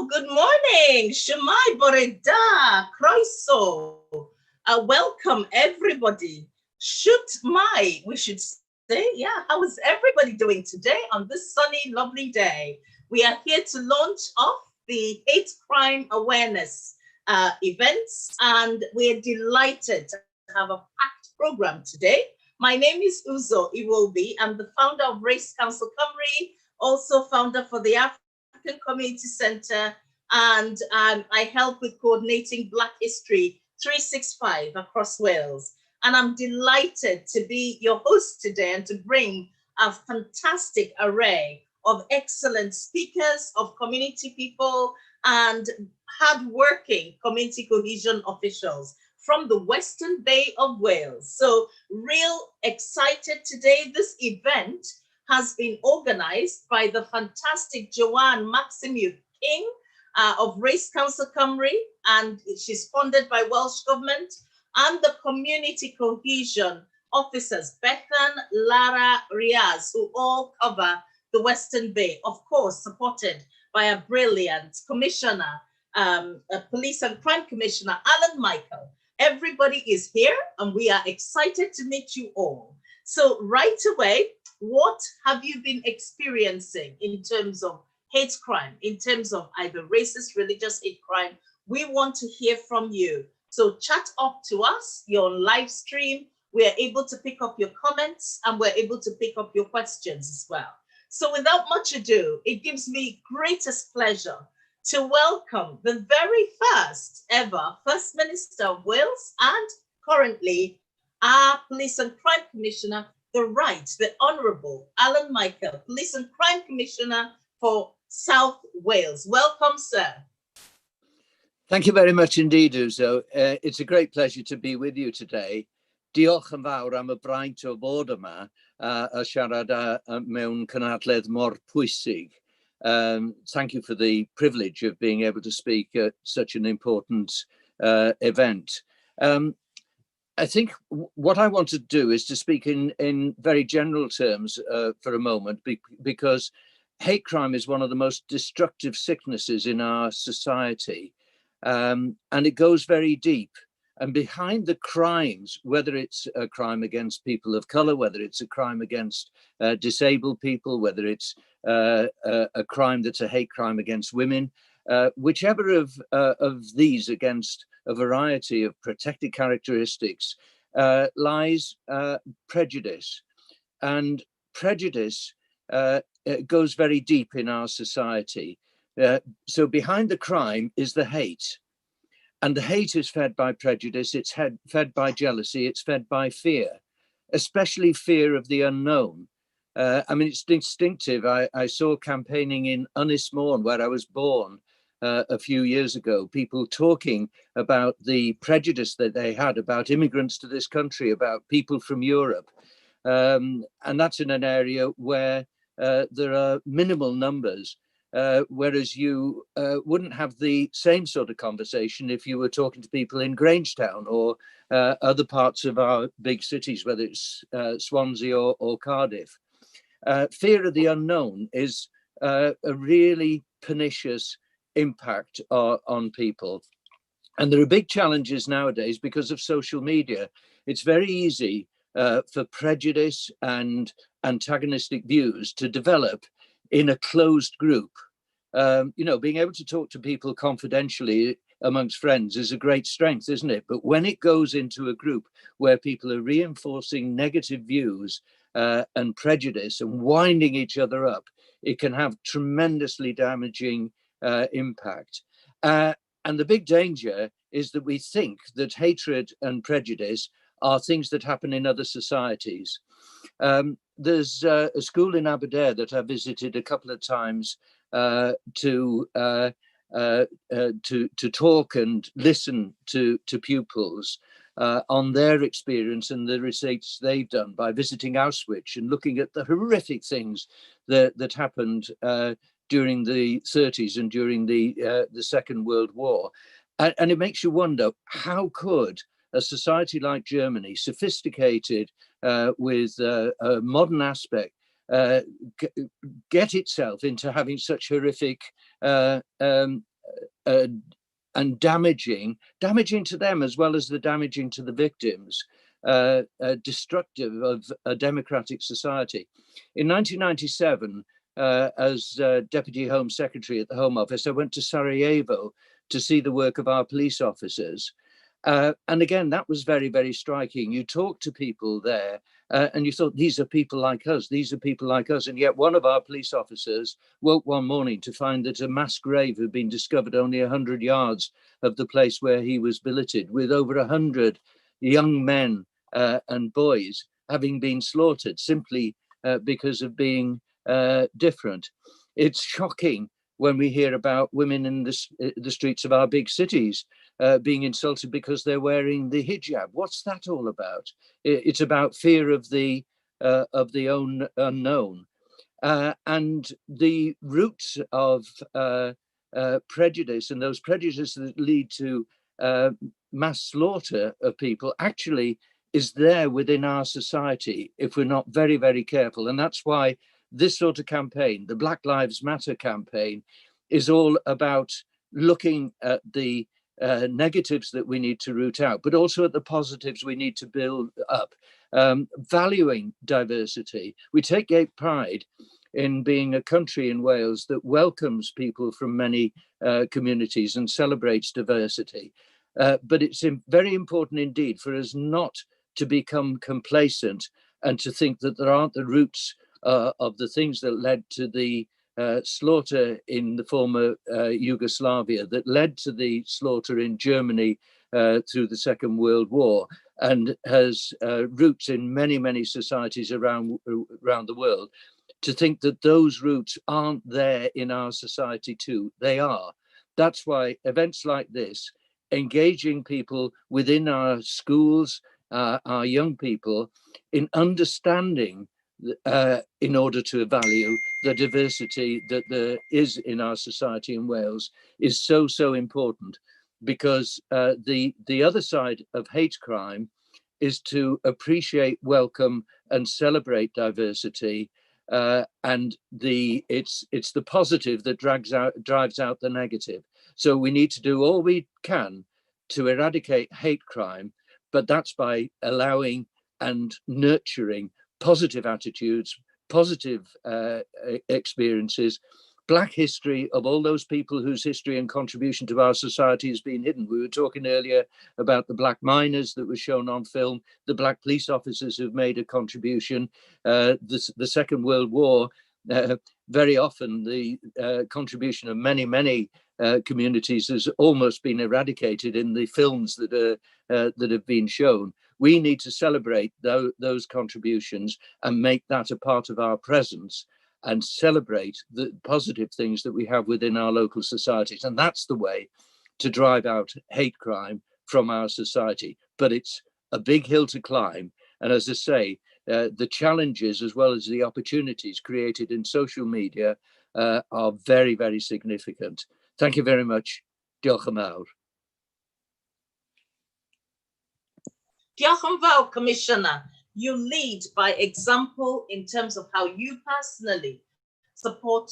Good morning. Shumai Boreda, Croiso. Welcome, everybody. Shoot my, we should say, yeah, how is everybody doing today on this sunny, lovely day? We are here to launch off the hate crime awareness events, and we're delighted to have a packed program today. My name is Uzo Iwobi. I'm the founder of Race Council Cymru, also founder for the African Community Center, and I help with coordinating Black History 365 across Wales. And I'm delighted to be your host today and to bring a fantastic array of excellent speakers, of community people, and hardworking community cohesion officials from the Western Bay of Wales. So real excited today. This event has been organized by the fantastic Joanne Maximu King of Race Council Cymru, and she's funded by Welsh Government, and the community cohesion officers, Bethan, Lara, Riaz, who all cover the Western Bay, of course, supported by a brilliant commissioner, a police and crime commissioner, Alan Michael. Everybody is here and we are excited to meet you all. So right away, what have you been experiencing in terms of hate crime, in terms of either racist, religious hate crime? We want to hear from you. So chat up to us, you're on live stream. We are able to pick up your comments and we're able to pick up your questions as well. So without much ado, it gives me greatest pleasure to welcome the very first ever First Minister of Wales and currently our Police and Crime Commissioner, the Honourable Alan Michael, Police and Crime Commissioner for South Wales. Welcome, sir. Thank you very much indeed, Uzo. It's a great pleasure to be with you today. Diolch yn fawr am y braint o fod yma a siarad mewn cynadledd mor pwysig. Thank you for the privilege of being able to speak at such an important event. I think what I want to do is to speak in very general terms for a moment, because hate crime is one of the most destructive sicknesses in our society, and it goes very deep. And behind the crimes, whether it's a crime against people of color, whether it's a crime against disabled people, whether it's a crime that's a hate crime against women, whichever of these against a variety of protected characteristics lies prejudice. And prejudice goes very deep in our society. So behind the crime is the hate. And the hate is fed by prejudice, it's fed by jealousy, it's fed by fear, especially fear of the unknown. I mean, it's distinctive. I saw campaigning in Ynys Môn, where I was born a few years ago, people talking about the prejudice that they had about immigrants to this country, about people from Europe. And that's in an area where there are minimal numbers. Whereas you wouldn't have the same sort of conversation if you were talking to people in Grangetown or other parts of our big cities, whether it's Swansea or Cardiff. Fear of the unknown is a really pernicious impact on people. And there are big challenges nowadays because of social media. It's very easy for prejudice and antagonistic views to develop in a closed group. Being able to talk to people confidentially amongst friends is a great strength, isn't it? But when it goes into a group where people are reinforcing negative views and prejudice and winding each other up, it can have tremendously damaging impact. And the big danger is that we think that hatred and prejudice are things that happen in other societies. There's a school in Aberdare that I visited a couple of times to talk and listen to pupils on their experience and the research they've done by visiting Auschwitz and looking at the horrific things that happened during the 30s and during the Second World War. And it makes you wonder, how could a society like Germany, sophisticated with a modern aspect, get itself into having such horrific and damaging to them as well as the damaging to the victims, destructive of a democratic society. In 1997, as Deputy Home Secretary at the Home Office, I went to Sarajevo to see the work of our police officers. And again, that was very, very striking. You talk to people there and you thought, these are people like us, these are people like us. And yet one of our police officers woke one morning to find that a mass grave had been discovered only 100 yards of the place where he was billeted, with over 100 young men and boys having been slaughtered simply because of being different. It's shocking when we hear about women in the streets of our big cities being insulted because they're wearing the hijab. What's that all about? It's about fear of the unknown. And the roots of prejudice, and those prejudices that lead to mass slaughter of people, actually is there within our society if we're not very, very careful. And that's why this sort of campaign, the Black Lives Matter campaign, is all about looking at the negatives that we need to root out, but also at the positives we need to build up, valuing diversity. We take great pride in being a country in Wales that welcomes people from many communities and celebrates diversity. But it's very important indeed for us not to become complacent and to think that there aren't the roots of the things that led to the slaughter in the former Yugoslavia, that led to the slaughter in Germany through the Second World War, and has roots in many, many societies around the world. To think that those roots aren't there in our society too. They are. That's why events like this, engaging people within our schools, our young people, in understanding in order to value the diversity that there is in our society in Wales, is so, so important. Because the other side of hate crime is to appreciate, welcome, and celebrate diversity. And it's the positive that drives out the negative. So we need to do all we can to eradicate hate crime, but that's by allowing and nurturing positive attitudes, positive experiences, Black history of all those people whose history and contribution to our society has been hidden. We were talking earlier about the Black miners that was shown on film, the Black police officers who've made a contribution, the Second World War. Very often the contribution of many, many communities has almost been eradicated in the films that have been shown. We need to celebrate those contributions and make that a part of our presence, and celebrate the positive things that we have within our local societies. And that's the way to drive out hate crime from our society. But it's a big hill to climb. And as I say, the challenges as well as the opportunities created in social media are very, very significant. Thank you very much. Diolch yn fawr. Diolch yn fawr, Commissioner. You lead by example in terms of how you personally support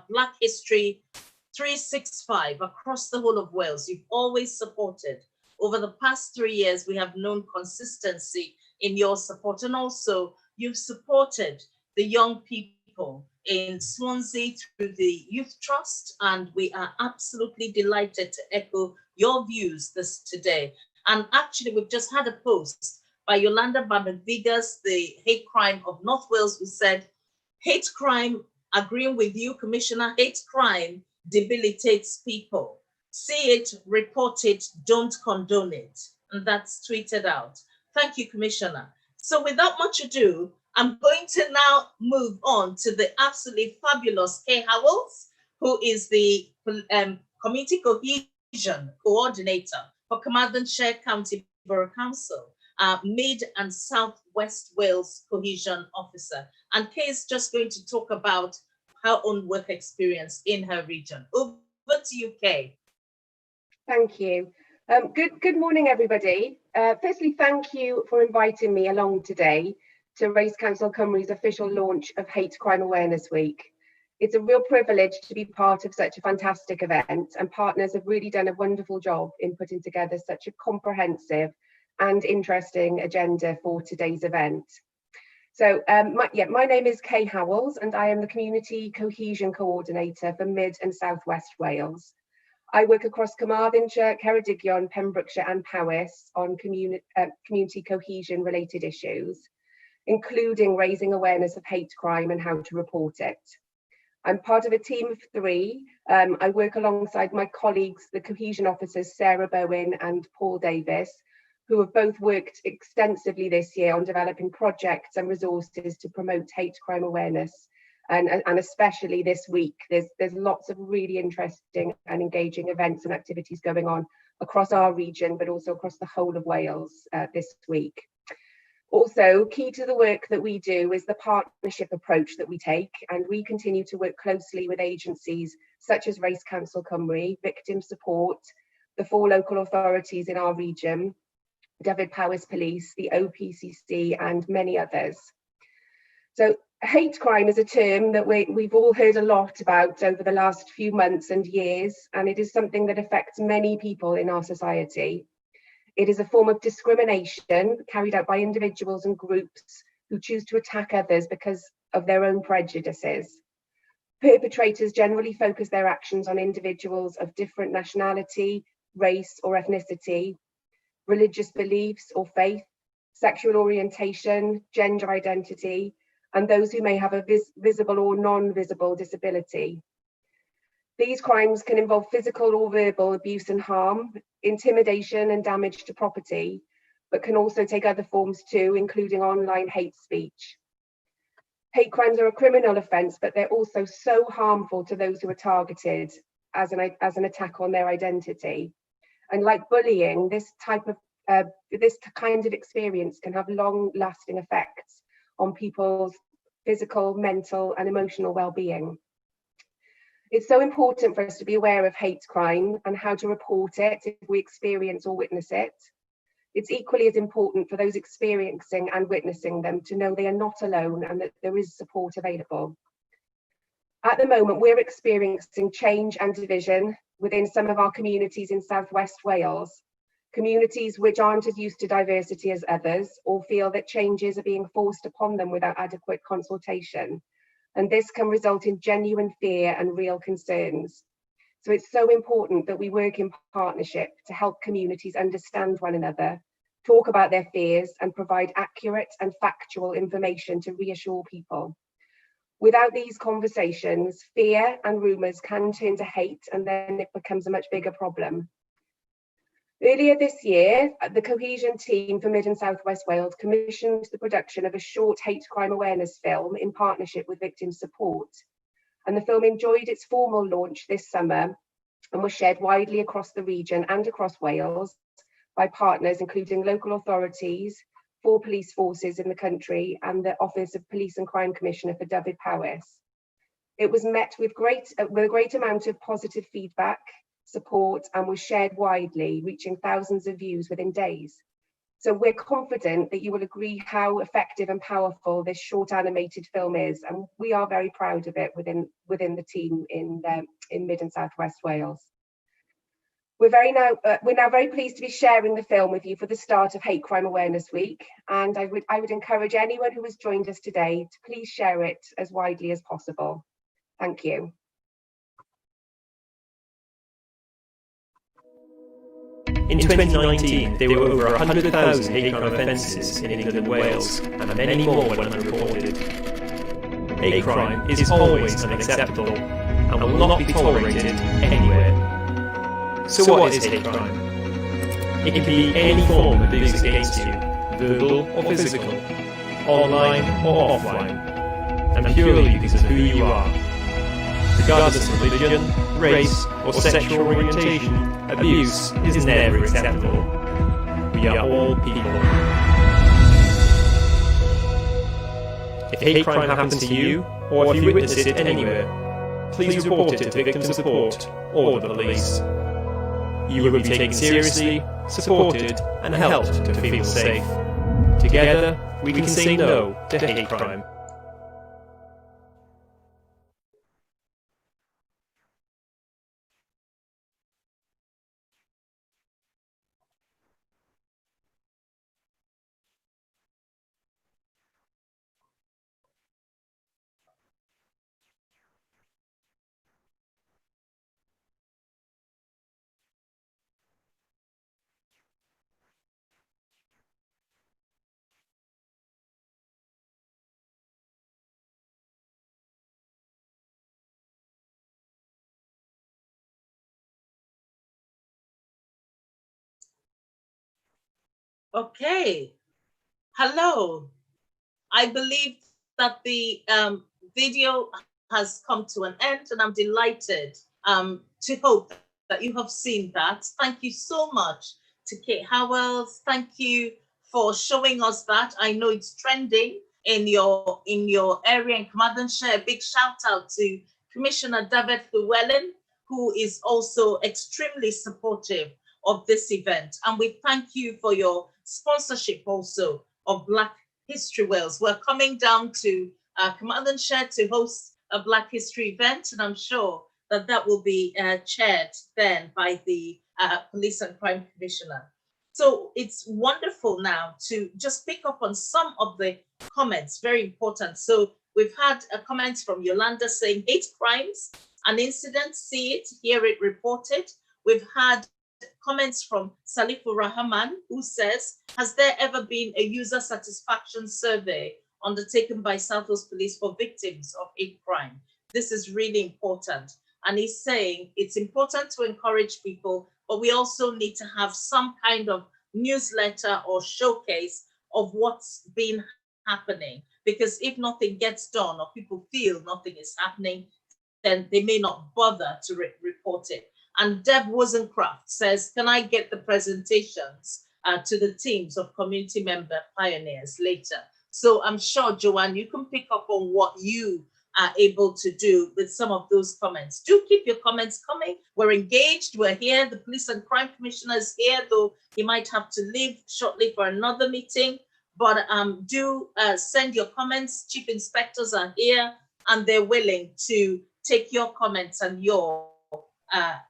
Black History 365 across the whole of Wales. You've always supported. Over the past 3 years, we have known consistency in your support, and also you've supported the young people in Swansea through the Youth Trust, and we are absolutely delighted to echo your views today. And actually, we've just had a post by Yolanda Bamidvigas, the hate crime of North Wales, who said, hate crime, agreeing with you, Commissioner, hate crime debilitates people. See it, report it, don't condone it. And that's tweeted out. Thank you, Commissioner. So without much ado, I'm going to now move on to the absolutely fabulous Kay Howells, who is the Community Cohesion Coordinator for Carmarthenshire County Borough Council. Mid and South West Wales Cohesion Officer. And Kay is just going to talk about her own work experience in her region. Over to you, Kay. Thank you. Good morning, everybody. Firstly, thank you for inviting me along today to Race Council Cymru's official launch of Hate Crime Awareness Week. It's a real privilege to be part of such a fantastic event, and partners have really done a wonderful job in putting together such a comprehensive and interesting agenda for today's event. So my name is Kay Howells, and I am the Community Cohesion Coordinator for Mid and South West Wales. I work across Carmarthenshire, Ceredigion, Pembrokeshire and Powys on community cohesion related issues, including raising awareness of hate crime and how to report it. I'm part of a team of 3. I work alongside my colleagues, the cohesion officers, Sarah Bowen and Paul Davis, who have both worked extensively this year on developing projects and resources to promote hate crime awareness. And especially this week, there's lots of really interesting and engaging events and activities going on across our region, but also across the whole of Wales this week. Also, key to the work that we do is the partnership approach that we take, and we continue to work closely with agencies such as Race Council Cymru, Victim Support, the 4 local authorities in our region, Dyfed Powys Police, the OPCC and many others. So hate crime is a term that we've all heard a lot about over the last few months and years, and it is something that affects many people in our society. It is a form of discrimination carried out by individuals and groups who choose to attack others because of their own prejudices. Perpetrators generally focus their actions on individuals of different nationality, race or ethnicity, religious beliefs or faith, sexual orientation, gender identity, and those who may have a visible or non-visible disability. These crimes can involve physical or verbal abuse and harm, intimidation and damage to property, but can also take other forms too, including online hate speech. Hate crimes are a criminal offence, but they're also so harmful to those who are targeted as an attack on their identity. And like bullying, this kind of experience can have long-lasting effects on people's physical, mental and emotional well-being. It's so important for us to be aware of hate crime and how to report it if we experience or witness it. It's equally as important for those experiencing and witnessing them to know they are not alone and that there is support available. At the moment, we're experiencing change and division within some of our communities in South West Wales, communities which aren't as used to diversity as others or feel that changes are being forced upon them without adequate consultation. And this can result in genuine fear and real concerns. So it's so important that we work in partnership to help communities understand one another, talk about their fears and provide accurate and factual information to reassure people. Without these conversations, fear and rumours can turn to hate, and then it becomes a much bigger problem. Earlier this year, the cohesion team for Mid and South West Wales commissioned the production of a short hate crime awareness film in partnership with Victim Support. And the film enjoyed its formal launch this summer and was shared widely across the region and across Wales by partners including local authorities, 4 police forces in the country and the Office of Police and Crime Commissioner for Dyfed Powys. It was met with a great amount of positive feedback, support and was shared widely, reaching thousands of views within days. So we're confident that you will agree how effective and powerful this short animated film is, and we are very proud of it within the team in Mid and South West Wales. We're now very pleased to be sharing the film with you for the start of Hate Crime Awareness Week, and I would encourage anyone who has joined us today to please share it as widely as possible. Thank you. In 2019, there were over 100,000 hate crime offences in England and Wales, and many more went unreported. Hate crime is always unacceptable and will not be tolerated anywhere. So what is hate crime? It can be any form of abuse against you, verbal or physical, online or offline, and purely because of who you are. Regardless of religion, race or sexual orientation, abuse is never acceptable. We are all people. If hate crime happens to you, or if you witness it anywhere, please report it to Victim Support or the police. You will be taken seriously, supported and helped to feel safe. Together, we can say no to hate crime. Okay. Hello. I believe that the video has come to an end, and I'm delighted to hope that you have seen that. Thank you so much to Kate Howells. Thank you for showing us that. I know it's trending in your area in Carmarthenshire. A big shout out to Commissioner David Llewellyn, who is also extremely supportive of this event. And we thank you for your sponsorship also of Black History Wales. We're coming down to Carmarthenshire to host a Black History event, and I'm sure that that will be chaired then by the Police and Crime Commissioner. So it's wonderful now to just pick up on some of the comments, very important. So we've had a comment from Yolanda saying hate crimes, an incident, see it, hear it reported. We've had comments from Salifu Rahman, who says, has there ever been a user satisfaction survey undertaken by South Wales Police for victims of hate crime? This is really important. And he's saying it's important to encourage people, but we also need to have some kind of newsletter or showcase of what's been happening. Because if nothing gets done or people feel nothing is happening, then they may not bother to report it. And Deb Wozencraft says, can I get the presentations to the teams of community member pioneers later? So I'm sure, Joanne, you can pick up on what you are able to do with some of those comments. Do keep your comments coming. We're engaged, we're here. The Police and Crime Commissioner is here, though he might have to leave shortly for another meeting. But do send your comments. Chief inspectors are here and they're willing to take your comments and your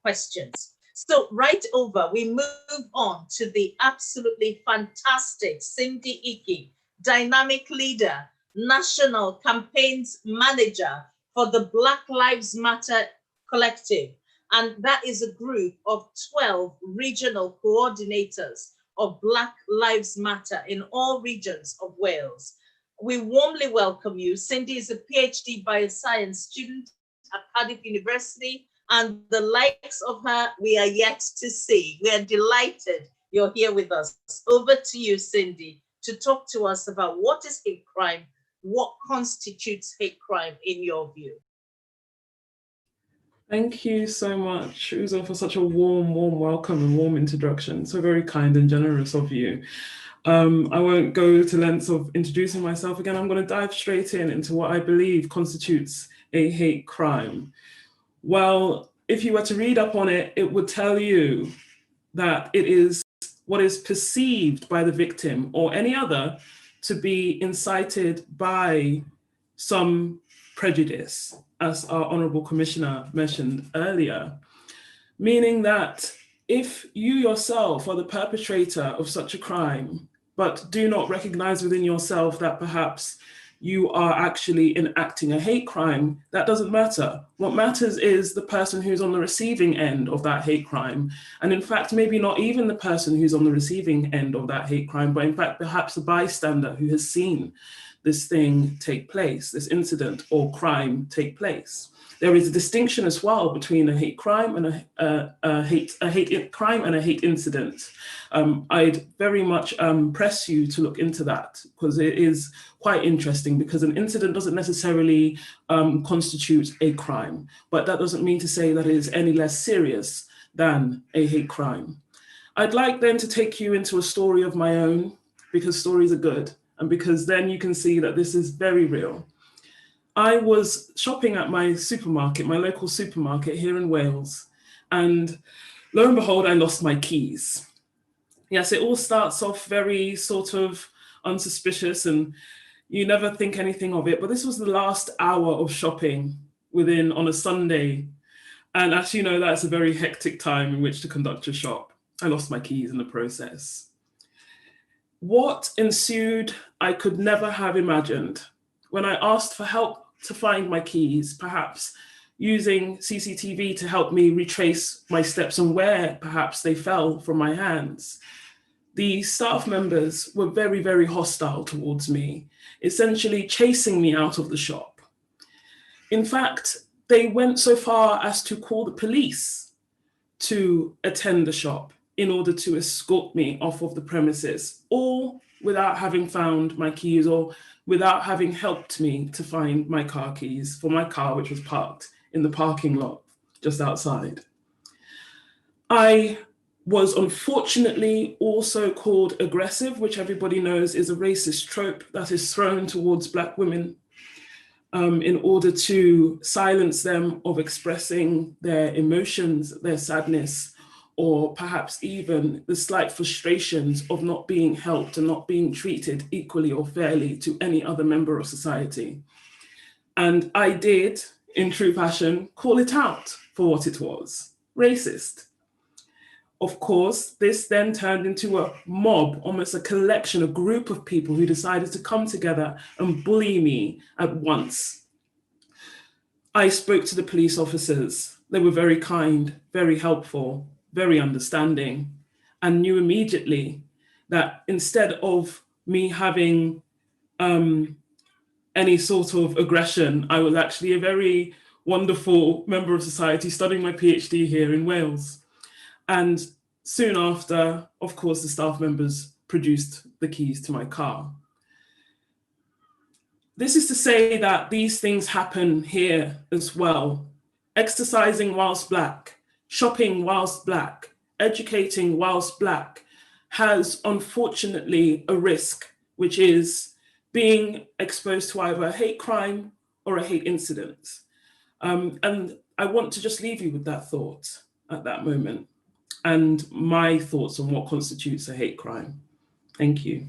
questions. So right over, we move on to the absolutely fantastic Cindy Iki, dynamic leader, national campaigns manager for the Black Lives Matter Collective. And that is a group of 12 regional coordinators of Black Lives Matter in all regions of Wales. We warmly welcome you. Cindy is a PhD bioscience student at Cardiff University, and the likes of her we are yet to see. We are delighted you're here with us. Over to you, Cindy, to talk to us about what is hate crime, what constitutes hate crime in your view. Thank you so much, Uzo, for such a warm welcome and warm introduction. So very kind and generous of you. I won't go to lengths of introducing myself again. I'm going to dive straight into what I believe constitutes a hate crime. Well, if you were to read up on it, it would tell you that it is what is perceived by the victim or any other to be incited by some prejudice, as our Honourable Commissioner mentioned earlier, meaning that if you yourself are the perpetrator of such a crime, but do not recognise within yourself that perhaps you are actually enacting a hate crime, that doesn't matter. What matters is the person who's on the receiving end of that hate crime. And in fact, maybe not even the person who's on the receiving end of that hate crime, but in fact, perhaps a bystander who has seen this thing take place, this incident or crime take place. There is a distinction as well between a hate crime and a hate crime and a hate incident. I'd very much press you to look into that, because it is quite interesting, because an incident doesn't necessarily constitute a crime, but that doesn't mean to say that it is any less serious than a hate crime. I'd like then to take you into a story of my own, because stories are good, and because then you can see that this is very real. I was shopping at my supermarket, my local supermarket here in Wales, and lo and behold, I lost my keys. Yes, it all starts off very sort of unsuspicious and you never think anything of it, but this was the last hour of shopping on a Sunday. And as you know, that's a very hectic time in which to conduct a shop. I lost my keys in the process. What ensued, I could never have imagined. When I asked for help to find my keys, perhaps using CCTV to help me retrace my steps and where perhaps they fell from my hands, the staff members were very, very hostile towards me, essentially chasing me out of the shop. In fact, they went so far as to call the police to attend the shop in order to escort me off of the premises, all without having found my keys or without having helped me to find my car keys for my car, which was parked in the parking lot just outside. I was unfortunately also called aggressive, which everybody knows is a racist trope that is thrown towards Black women in order to silence them of expressing their emotions, their sadness, or perhaps even the slight frustrations of not being helped and not being treated equally or fairly to any other member of society. And I did, in true fashion, call it out for what it was, racist. Of course, this then turned into a mob, almost a collection, a group of people who decided to come together and bully me at once. I spoke to the police officers. They were very kind, very helpful, very understanding, and knew immediately that instead of me having any sort of aggression, I was actually a very wonderful member of society studying my PhD here in Wales. And soon after, of course, the staff members produced the keys to my car. This is to say that these things happen here as well. Exercising whilst Black, shopping whilst Black, educating whilst Black has unfortunately a risk, which is being exposed to either a hate crime or a hate incident. And I want to just leave you with that thought at that moment and my thoughts on what constitutes a hate crime. Thank you.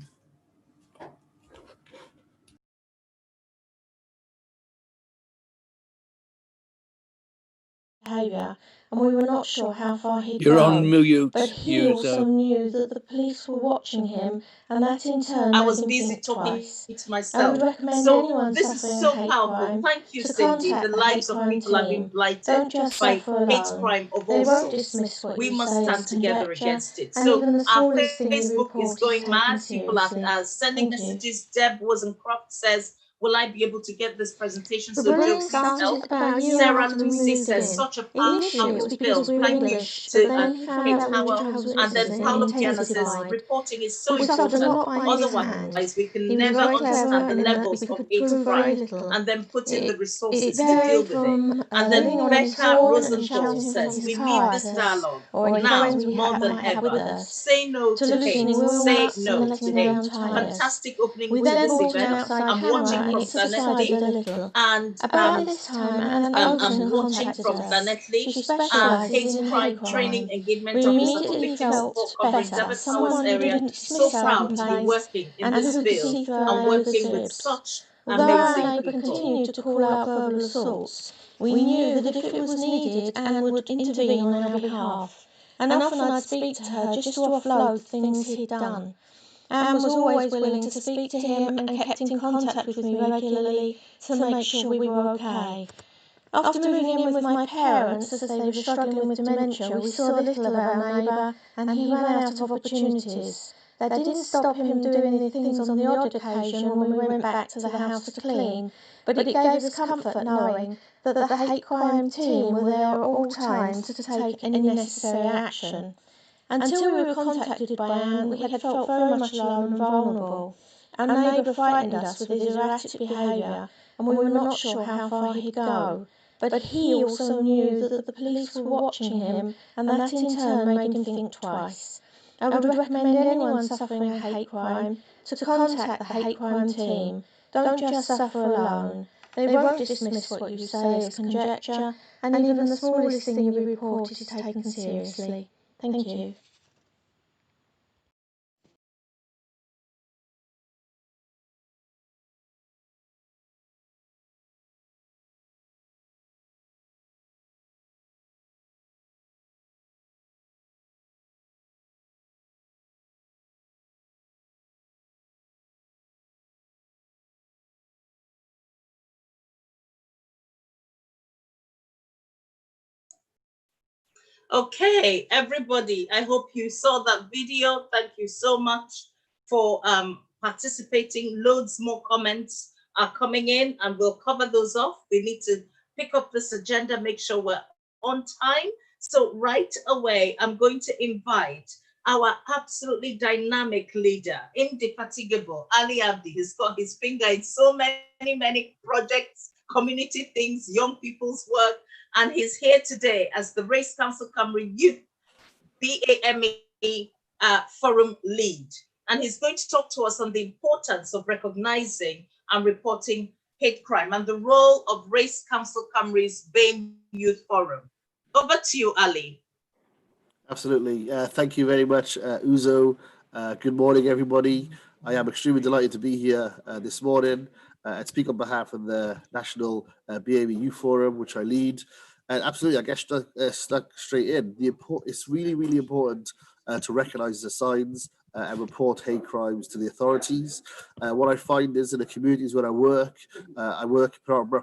Behaviour, and we were not sure how far he'd You're go. on mute. But he also knew that the police were watching him, and that in turn I made was him busy think talking twice. to I myself. would recommend So anyone this is suffering so a hate powerful. crime Thank you, to Cindy. contact The the hate lives of crime people have been team. blighted Don't just by suffer hate alone. crime of They all won't sorts. dismiss what We you must say stand as together conjecture, against it. and So even the our smallest thing you Facebook is report is going taken mad. People seriously. are sending Thank you. messages. Deb Wozencroft says, will I be able to get this presentation? The So Joe, bullying please started help. about a year Sarah after we Lucy moved says, in. such a Initially, it was powerful because film. we were Thank you English, to but then he found Kate out we were Howell. Jehovah's And then Witnesses, and Paolo he Piana says, intensified. reporting is so We suffered a important. lot by his hand. Otherwise, we can He was never very understand clever the in that levels we of could hate prove very crime little. and then put in the It resources to varied deal with it. from And then leaning on his Becca horn and Rosenthal shouting from says, his we car need at this us, dialogue or any now friends we more than might have with ever. us, Say no to to loosening hate. wheels Say nuts no and to letting hate. down tyres. Fantastic opening We to then this bought an event. outside I'm camera watching and from exercised a little. and About this time, Anne I'm Ocean watching contacted from us. She She specialises in crime hate training crime. engagement We officer for immediately victim felt support covering better, David Towers someone who area. didn't So dismiss our proud to be complaints working in and who this could field see through and our loads working of with ribs. such Although our amazing neighbour people. continued to call out verbal assaults, we knew that if it was needed, Anne would intervene on our behalf. And often I'd speak to her just to offload the things he'd done. Anne was always willing to speak to him and kept in contact with me regularly to make sure we were okay. After moving in with my parents, as they were struggling with dementia, we saw little of our neighbour, and he ran out of opportunities. That didn't stop him doing the things on the odd occasion when we went back to the house to clean, but it gave us comfort knowing that the hate crime team were there at all times to take any necessary action. Until we were contacted by Anne, we had felt very much alone and vulnerable. Our neighbour frightened us with his erratic behaviour, and we were not sure how far he'd go. But he also knew that the police were watching him, and that in turn made him think twice. I would recommend anyone suffering a hate crime to contact the hate crime team. Don't just suffer alone. They won't dismiss what you say as conjecture, and even the smallest thing you report is taken seriously. Thank you. Okay, everybody, I hope you saw that video. Thank you so much for participating. Loads more comments are coming in and we'll cover those off. We need to pick up this agenda, make sure we're on time So right away, I'm going to invite our absolutely dynamic leader, indefatigable, Ali Abdi. He's got his finger in so many projects, community things, young people's work, and he's here today as the Race Council Cymru Youth BAME Forum lead. And he's going to talk to us on the importance of recognizing and reporting hate crime and the role of Race Council Cymru's BAME Youth Forum. Over to you, Ali. Absolutely. Thank you very much, Uzo. Good morning, everybody. I am extremely delighted to be here this morning and speak on behalf of the National BAME Youth Forum, which I lead. And absolutely, I guess stuck straight in. It's really important to recognise the signs and report hate crimes to the authorities. What I find is in the communities where I work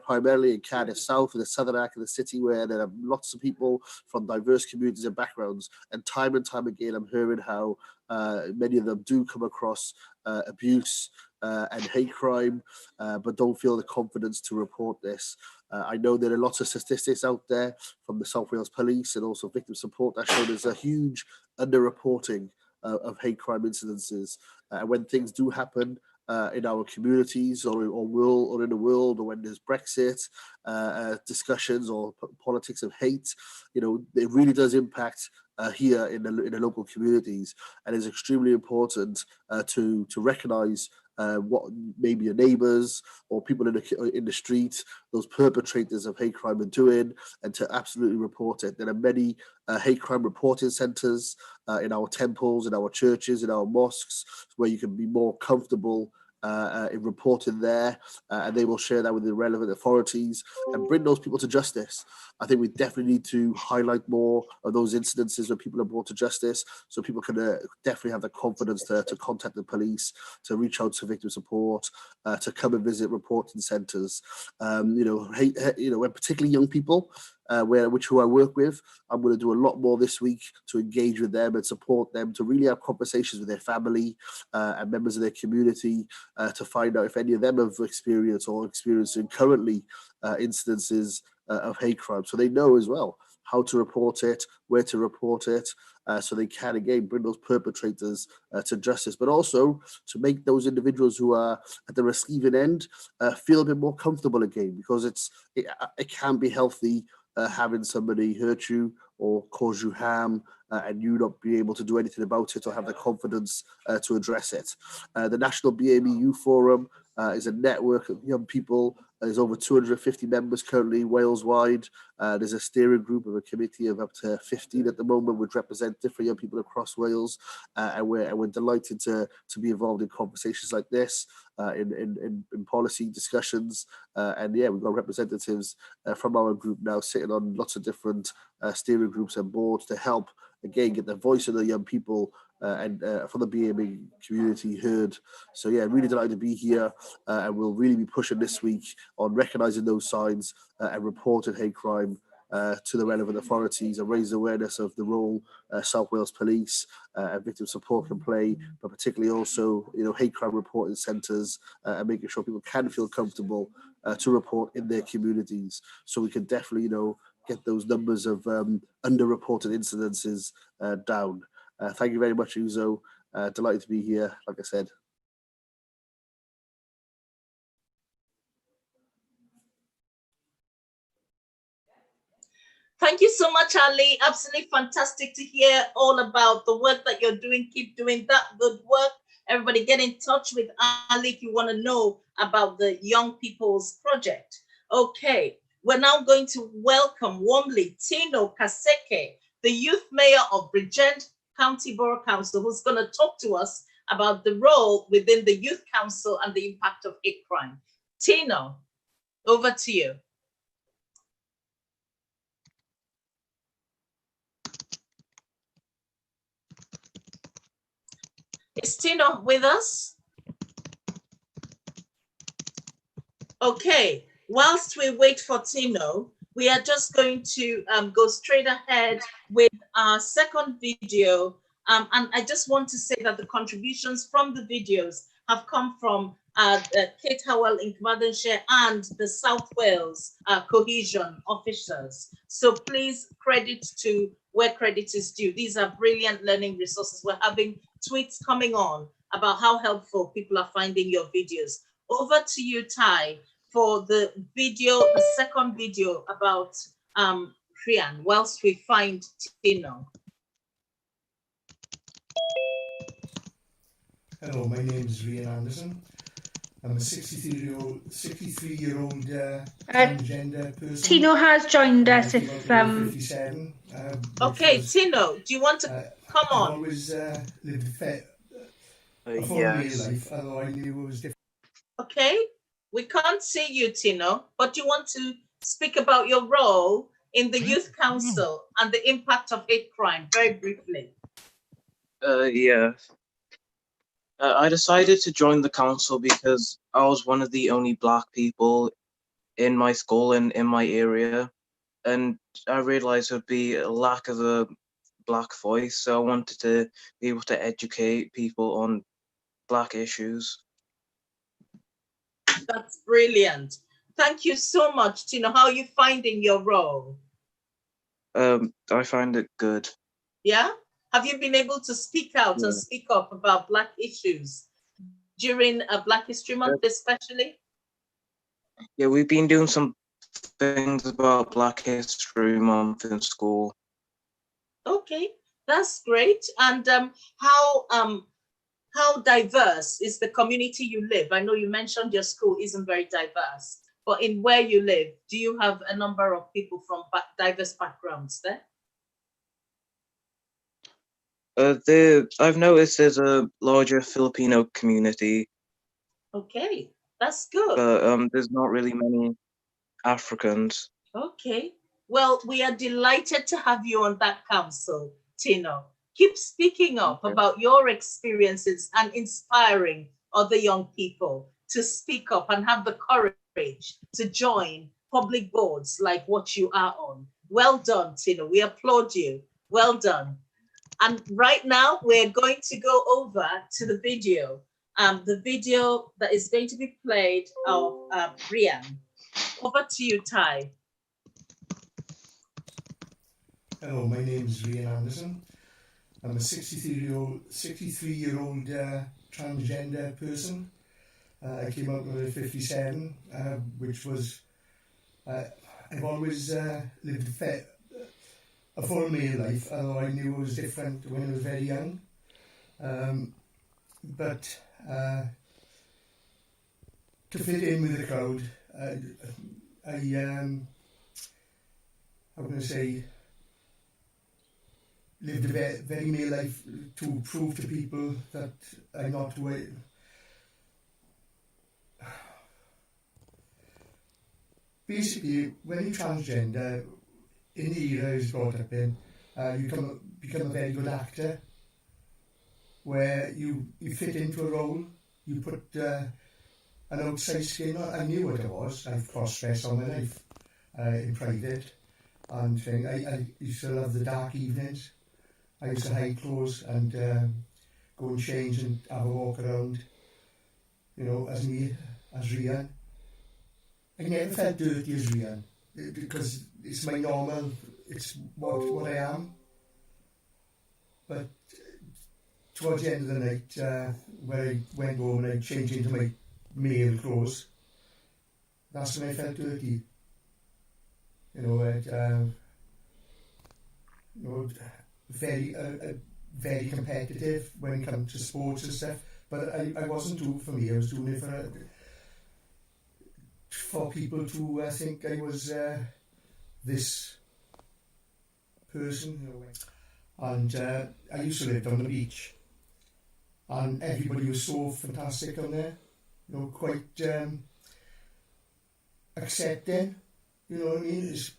primarily in Cardiff South, in the southern arc of the city, where there are lots of people from diverse communities and backgrounds. And time again, I'm hearing how many of them do come across abuse and hate crime, but don't feel the confidence to report this. I know there are lots of statistics out there from the South Wales Police and also victim support that show there's a huge underreporting of hate crime incidences. When things do happen in our communities or in the world, or when there's Brexit discussions or politics of hate, it really does impact here in the local communities, and it's extremely important to recognise what maybe your neighbours or people in the street, those perpetrators of hate crime, are doing, and to absolutely report it. There are many hate crime reporting centres in our temples, in our churches, in our mosques, where you can be more comfortable in reporting there, and they will share that with the relevant authorities and bring those people to justice. I think we definitely need to highlight more of those incidences where people are brought to justice, so people can definitely have the confidence to contact the police, to reach out to victim support, to come and visit reporting centres. When particularly young people, who I work with, I'm going to do a lot more this week to engage with them and support them, to really have conversations with their family and members of their community, to find out if any of them have experienced or experiencing currently incidences of hate crime, so they know as well how to report it, where to report it, so they can again bring those perpetrators to justice, but also to make those individuals who are at the receiving end feel a bit more comfortable again, because it can be healthy having somebody hurt you or cause you harm, and you not be able to do anything about it or have the confidence to address it. The National BAME Youth Forum is a network of young people. There's over 250 members currently Wales-wide. There's a steering group of a committee of up to 15 at the moment, which represent different young people across Wales, and we're delighted to be involved in conversations like this, in policy discussions, and yeah, we've got representatives from our group now sitting on lots of different steering groups and boards to help again get the voice of the young people and from the BAME community heard. So yeah, really delighted to be here, and we'll really be pushing this week on recognising those signs and reporting hate crime to the relevant authorities, and raise awareness of the role South Wales Police and victim support can play, but particularly also hate crime reporting centres, and making sure people can feel comfortable to report in their communities, so we can definitely get those numbers of underreported incidences down. Thank you very much, Uzo. Delighted to be here, like I said. Thank you so much, Ali. Absolutely fantastic to hear all about the work that you're doing. Keep doing that good work. Everybody get in touch with Ali if you want to know about the Young People's Project. Okay, we're now going to welcome warmly Tino Kaseke, the youth mayor of Bridgend County Borough Council, who's going to talk to us about the role within the Youth Council and the impact of hate crime. Tino, over to you. Is Tino with us? Okay, whilst we wait for Tino, we are just going to go straight ahead with our second video And I just want to say that the contributions from the videos have come from Kate Howell in Carmarthenshire and the South Wales cohesion officers. So please, credit to where credit is due. These are brilliant learning resources. We're having tweets coming on about how helpful people are finding your videos. Over to you, Ty, for the video, the second video about Rian, whilst we find Tino. Hello, my name is Rian Anderson. I'm a 63-year-old transgender person. Tino has joined us. If 57, okay, Tino, do you want to come on? I've always lived a full life, although I knew it was different. Okay, we can't see you, Tino, but you want to speak about your role in the Youth Council and the impact of hate crime, very briefly. Yeah. I decided to join the council because I was one of the only Black people in my school and in my area, and I realized there would be a lack of a Black voice, so I wanted to be able to educate people on Black issues. That's brilliant. Thank you so much, Tino. How are you finding your role? I find it good. Yeah? Have you been able to speak out and speak up about Black issues during Black History Month, especially? Yeah, we've been doing some things about Black History Month in school. Okay, that's great. And how diverse is the community you live? I know you mentioned your school isn't very diverse, but in where you live, do you have a number of people from diverse backgrounds there? I've noticed there's a larger Filipino community. Okay, that's good. But there's not really many Africans. Okay, well, we are delighted to have you on that council, Tino. Keep speaking up about your experiences and inspiring other young people to speak up and have the courage to join public boards like what you are on. Well done, Tino. We applaud you. Well done. And right now, we're going to go over to the video that is going to be played of Rian. Over to you, Ty. Hello, my name is Rian Anderson. I'm a 63-year-old transgender person. I came out when I was 57, which was, I've always lived a full male life, although I knew it was different when I was very young. But to fit in with the crowd, how can I say, lived a very male life to prove to people that I'm not who I... Basically, when you're transgender, in the era I was brought up in, you become a very good actor, where you fit into a role, you put an outside skin on. I knew what it was. I've cross-dressed all my life in private, and I used to love the dark evenings. I used to hide clothes and go and change and have a walk around, you know, as me, as Rian. I never felt dirty as Rian, because it's my normal, it's what I am. But towards the end of the night, when I went home and I changed into my male clothes, that's when I felt dirty. You know, very competitive when it comes to sports and stuff. But I wasn't doing it for me. I was doing it for people to think I was this person. And I used to live on the beach, and everybody was so fantastic on there. You know, quite accepting. You know what I mean? It's a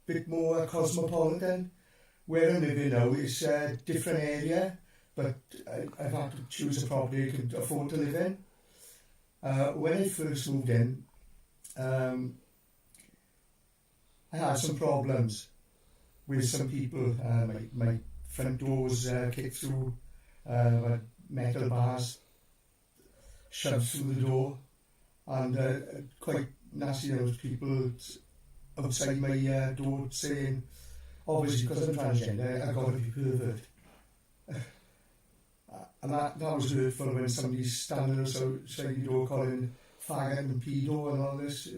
bit more cosmopolitan. Where I'm living now is a different area, but I've had to choose a property I could afford to live in. When I first moved in, I had some problems with some people. My front door was kicked through metal bars shoved through the door, and quite nasty. There was people outside my door saying, obviously because I'm transgender, I've got to be pervert. And that was hurtful when somebody's standing outside your door calling faggot and pedo and all this.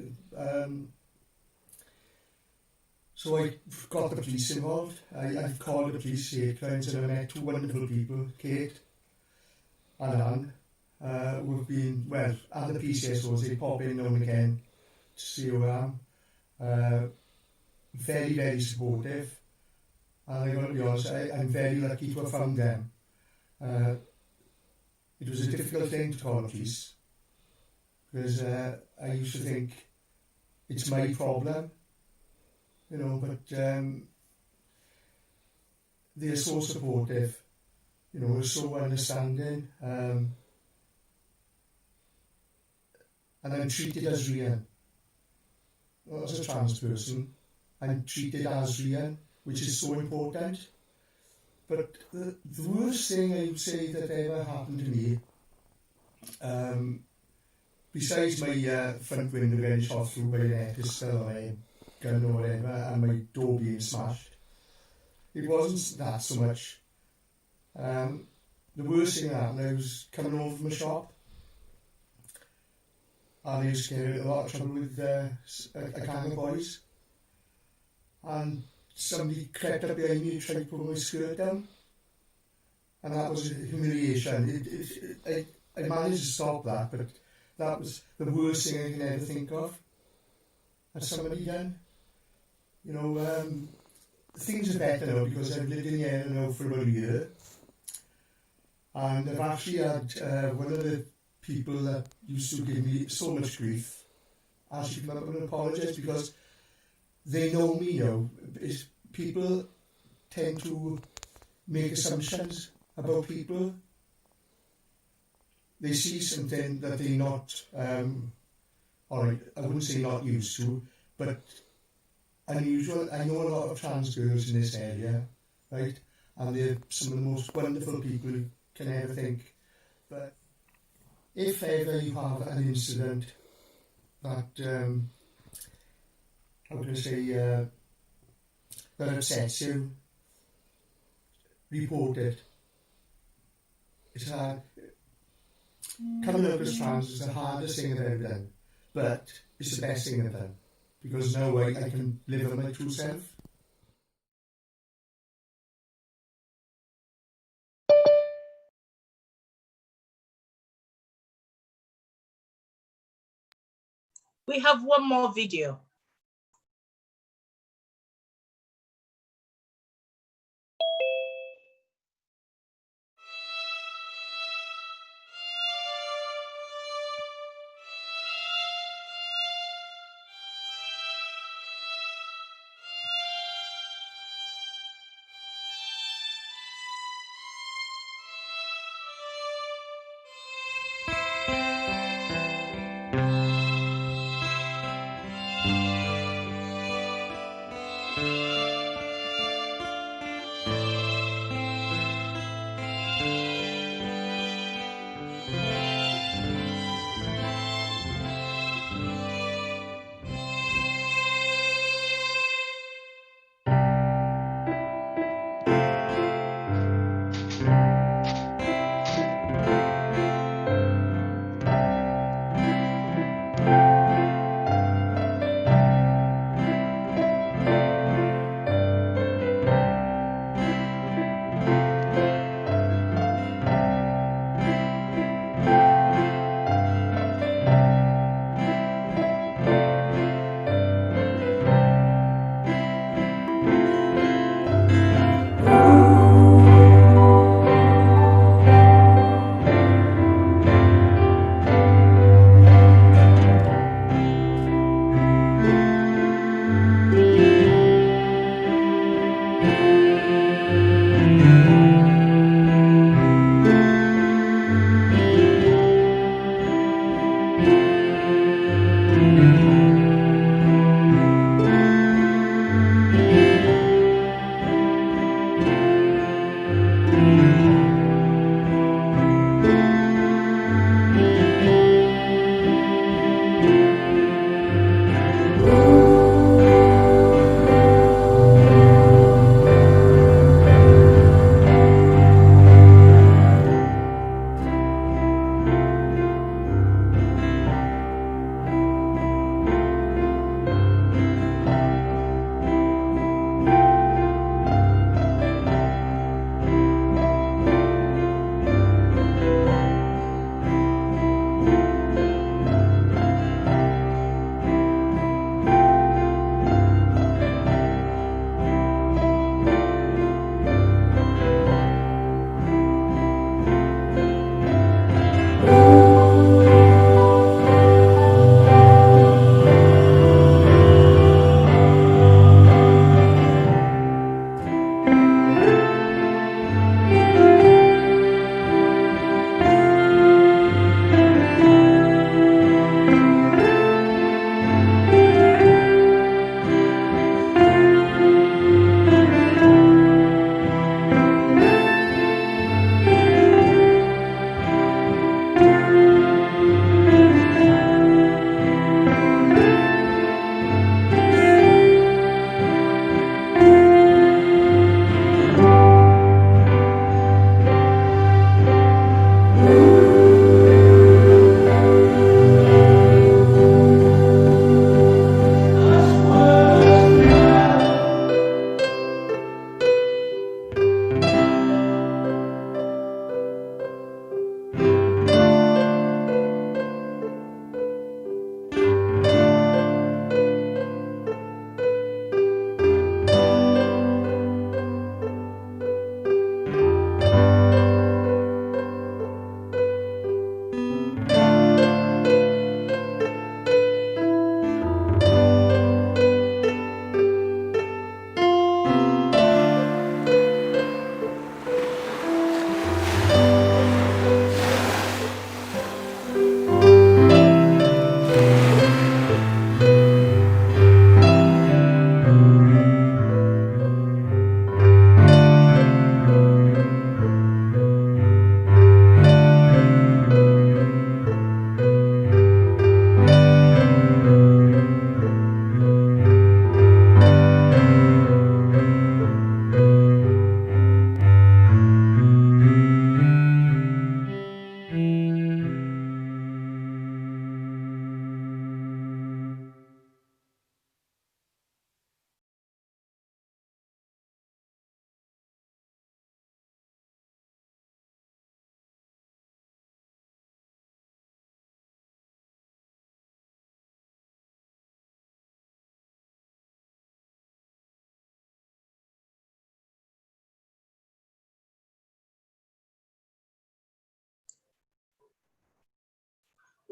So I got the police involved. I've called the police hate crimes, and I met two wonderful people, Kate and Anne, who've been, well, and the PCSOs, they pop in now and again to see who I am. Very, very supportive. And I've got to be honest, I'm very lucky to have found them. It was a difficult thing to call the police, because I used to think it's my problem, you know, but they're so supportive, you know, they're so understanding, and I'm treated as real. Not as a trans person, I'm treated as real, which is so important. But the worst thing I would say that ever happened to me, besides my front window getting shot through by an air pistol or a gun or whatever, and my door being smashed, it wasn't that so much. The worst thing that happened, I was coming home from a shop, and I was getting a lot of trouble with a gang of boys, and somebody crept up behind me and tried to pull my skirt down, and that was a humiliation. I managed to stop that, but that was the worst thing I can ever think of that somebody done. You know, things are better now because I've lived in the area now for about a year, and I've actually had one of the people that used to give me so much grief actually come up and apologise, because they know me now. People tend to make assumptions about people. They see something that they're not, alright, I wouldn't say not used to, but unusual. I know a lot of trans girls in this area, right? And they're some of the most wonderful people you can ever think. But if ever you have an incident that, how can I say, that upsets you, report it. It's hard. Coming out as trans is the hardest thing I've ever done, but it's the best thing I've done, because now I can live with my true self. We have one more video.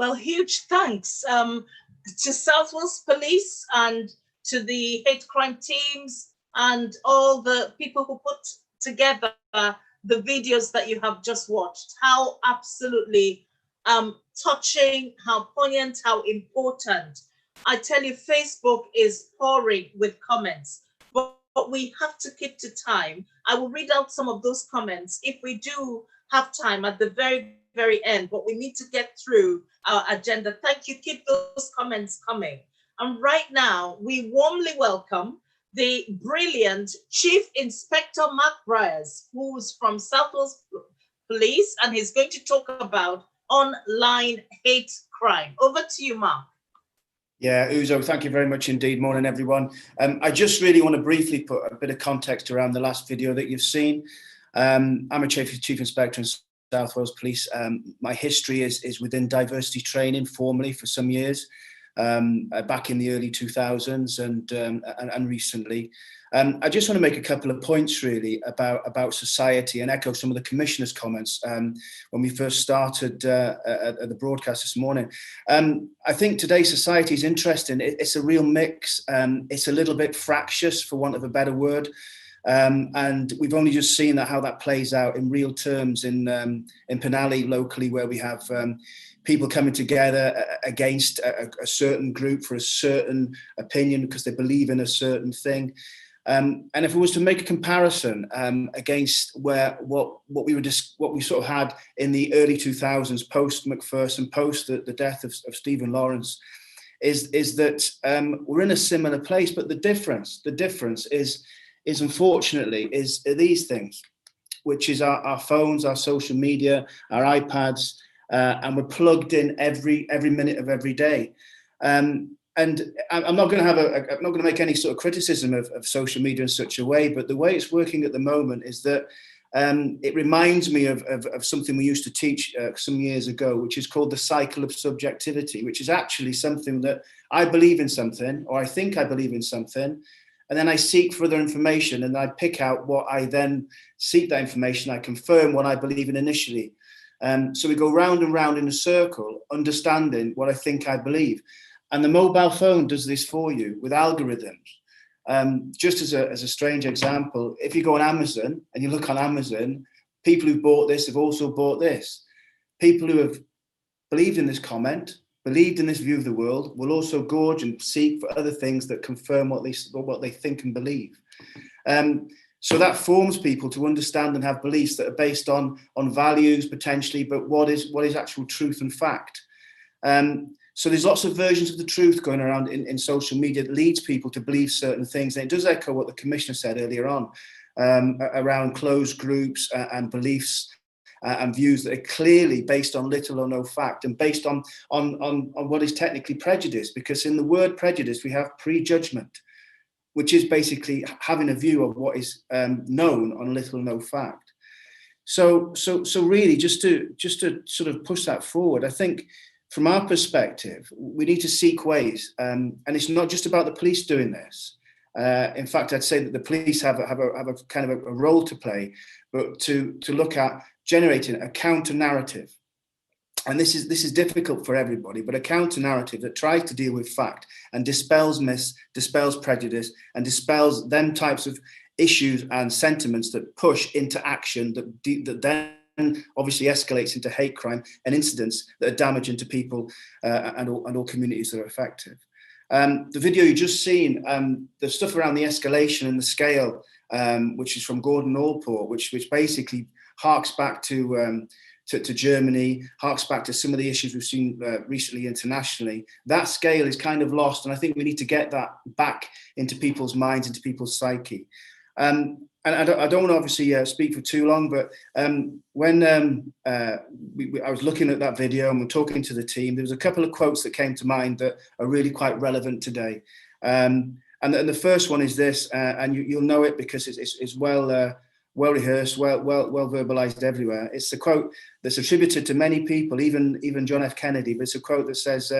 Well, huge thanks to South Wales Police and to the hate crime teams and all the people who put together the videos that you have just watched. How absolutely touching, how poignant, how important. I tell you, Facebook is pouring with comments, but we have to keep to time. I will read out some of those comments if we do have time at the very end, but we need to get through our agenda. Thank you. Keep those comments coming. And right now, we warmly welcome the brilliant Chief Inspector Mark Bryars, who's from South Wales Police, and he's going to talk about online hate crime. Over to you, Mark. Yeah, Uzo, thank you very much indeed. Morning, everyone. I just really want to briefly put a bit of context around the last video that you've seen. I'm a Chief Inspector in South Wales Police. My history is within diversity training formally for some years, back in the early 2000s and recently. I just want to make a couple of points really about society and echo some of the Commissioner's comments when we first started at the broadcast this morning. I think today's society is interesting. It's a real mix. It's a little bit fractious, for want of a better word. And we've only just seen how that plays out in real terms in Penally locally, where we have people coming together against a certain group for a certain opinion because they believe in a certain thing. And if it was to make a comparison against what we sort of had in the early 2000s, post Macpherson, post the death of Stephen Lawrence, is that we're in a similar place, but the difference is unfortunately these things, which is our phones, our social media, our iPads, and we're plugged in every minute of every day. And I'm not going to make any sort of criticism of social media in such a way, but the way it's working at the moment is that it reminds me of something we used to teach some years ago, which is called the cycle of subjectivity, which is actually something that I believe in something, or I think I believe in something, and then I seek further information and I pick out what I then seek that information, I confirm what I believe in initially. So we go round and round in a circle, understanding what I think I believe. And the mobile phone does this for you with algorithms. Just as a strange example, if you go on Amazon and you look on Amazon, people who bought this have also bought this. People who have believed in this comment, believed in this view of the world, will also gorge and seek for other things that confirm what they think and believe. So that forms people to understand and have beliefs that are based on values potentially, but what is actual truth and fact. So there's lots of versions of the truth going around in social media that leads people to believe certain things. And it does echo what the Commissioner said earlier on around closed groups and beliefs and views that are clearly based on little or no fact and based on what is technically prejudice. Because in the word prejudice, we have prejudgment, which is basically having a view of what is known on little or no fact. So really, just to sort of push that forward, I think, from our perspective, we need to seek ways, and it's not just about the police doing this. In fact, I'd say that the police have a kind of a role to play, but to look at generating a counter narrative. And this is difficult for everybody, but a counter narrative that tries to deal with fact and dispels myths, dispels prejudice, and dispels them types of issues and sentiments that push into action that then obviously escalates into hate crime and incidents that are damaging to people and all communities that are affected. The video you just seen, the stuff around the escalation and the scale, which is from Gordon Allport, which basically harks back to Germany, harks back to some of the issues we've seen recently internationally. That scale is kind of lost, and I think we need to get that back into people's minds, into people's psyche. And I don't want to obviously speak for too long, but when I was looking at that video and we're talking to the team, there was a couple of quotes that came to mind that are really quite relevant today. And the first one is this, and you'll know it because it's well rehearsed, well verbalized everywhere. It's a quote that's attributed to many people, even John F. Kennedy, but it's a quote that says,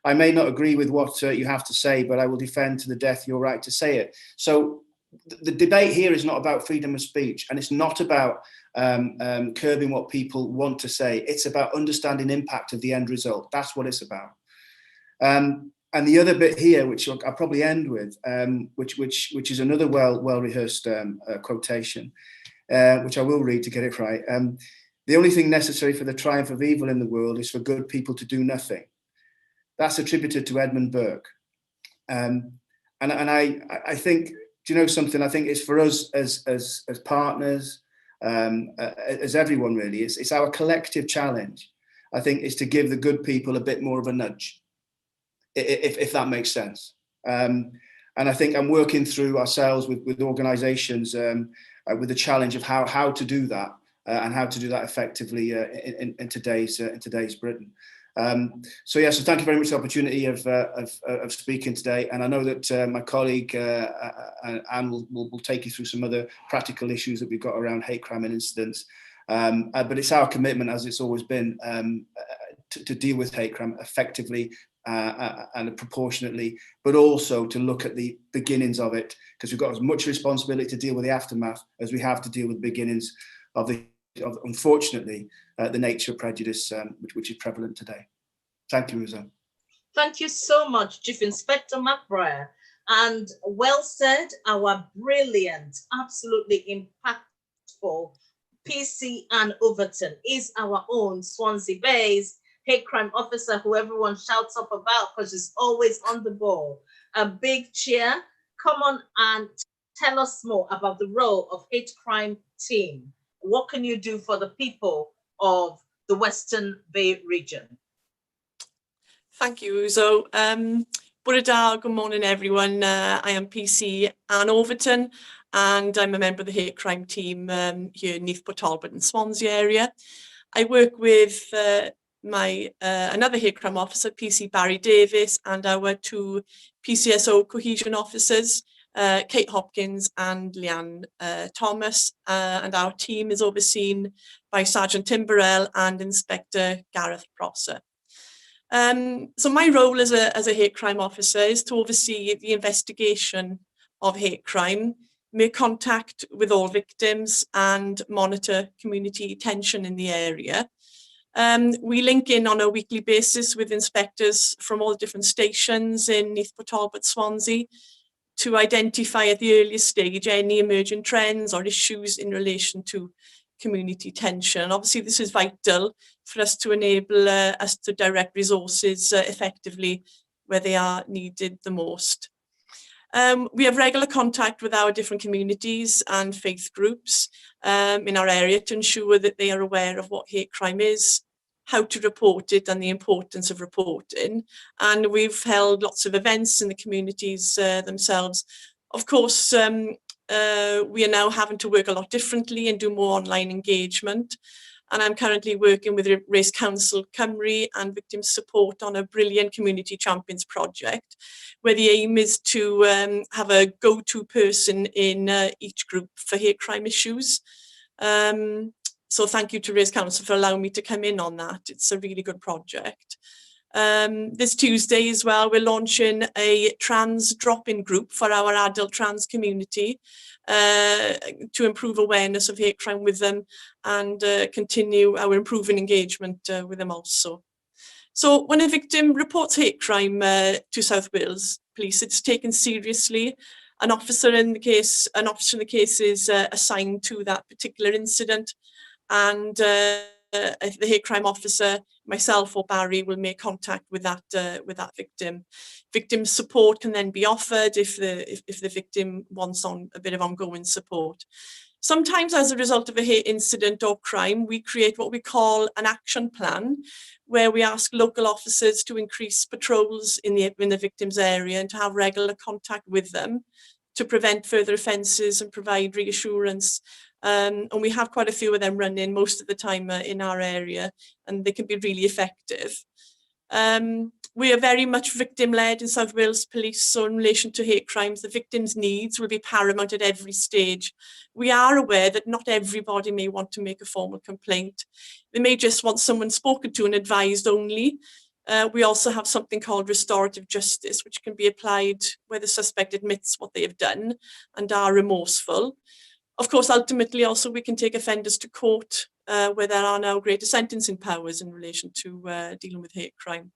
"I may not agree with what you have to say, but I will defend to the death your right to say it." So the debate here is not about freedom of speech, and it's not about curbing what people want to say. It's about understanding impact of the end result. That's what it's about. And the other bit here, which I'll probably end with, which is another well-rehearsed quotation, which I will read to get it right. The only thing necessary for the triumph of evil in the world is for good people to do nothing. That's attributed to Edmund Burke. And I think, do you know something? I think it's for us as partners, as everyone really, it's our collective challenge. I think is to give the good people a bit more of a nudge, if that makes sense. And I think I'm working through ourselves with organisations with the challenge of how to do that and how to do that effectively in today's Britain. So thank you very much for the opportunity of speaking today. And I know that my colleague Anne will take you through some other practical issues that we've got around hate crime and incidents. But it's our commitment, as it's always been, to deal with hate crime effectively and proportionately, but also to look at the beginnings of it, because we've got as much responsibility to deal with the aftermath as we have to deal with the beginnings of unfortunately, the nature of prejudice which is prevalent today. Thank you, Uzo. Thank you so much, Chief Inspector McBrayer. And well said, our brilliant, absolutely impactful PC Anne Overton is our own Swansea-based hate crime officer who everyone shouts up about because she's always on the ball. A big cheer. Come on and tell us more about the role of hate crime team. What can you do for the people of the Western Bay region? Thank you, Uzo. Good morning, everyone. I am PC Anne Overton, and I'm a member of the hate crime team here in Port Talbot and Swansea area. I work with another hate crime officer, PC Barry Davis, and our two PCSO cohesion officers, Kate Hopkins and Leanne Thomas, and our team is overseen by Sergeant Tim Burrell and Inspector Gareth Prosser. So my role as a hate crime officer is to oversee the investigation of hate crime, make contact with all victims and monitor community tension in the area. We link in on a weekly basis with inspectors from all different stations in Port Talbot, Swansea, to identify at the earliest stage any emerging trends or issues in relation to community tension. Obviously, this is vital for us to enable us to direct resources effectively where they are needed the most. We have regular contact with our different communities and faith groups in our area to ensure that they are aware of what hate crime is, how to report it and the importance of reporting. And we've held lots of events in the communities themselves. Of course, we are now having to work a lot differently and do more online engagement. And I'm currently working with Race Council Cymru and Victim Support on a brilliant Community Champions project, where the aim is to have a go-to person in each group for hate crime issues. So thank you to Race Council for allowing me to come in on that. It's a really good project. This Tuesday as well, we're launching a trans drop-in group for our adult trans community to improve awareness of hate crime with them and continue our improving engagement with them also. So when a victim reports hate crime to South Wales Police, it's taken seriously. An officer in the case is assigned to that particular incident, and the hate crime officer, myself or Barry, will make contact with that victim. Victim support can then be offered if the victim wants a bit of ongoing support. Sometimes, as a result of a hate incident or crime, we create what we call an action plan, where we ask local officers to increase patrols in the victim's area and to have regular contact with them to prevent further offences and provide reassurance. And we have quite a few of them running most of the time in our area, and they can be really effective. We are very much victim-led in South Wales Police, so in relation to hate crimes, the victim's needs will be paramount at every stage. We are aware that not everybody may want to make a formal complaint. They may just want someone spoken to and advised only. We also have something called restorative justice, which can be applied where the suspect admits what they have done and are remorseful. Of course, ultimately, also we can take offenders to court where there are now greater sentencing powers in relation to dealing with hate crime.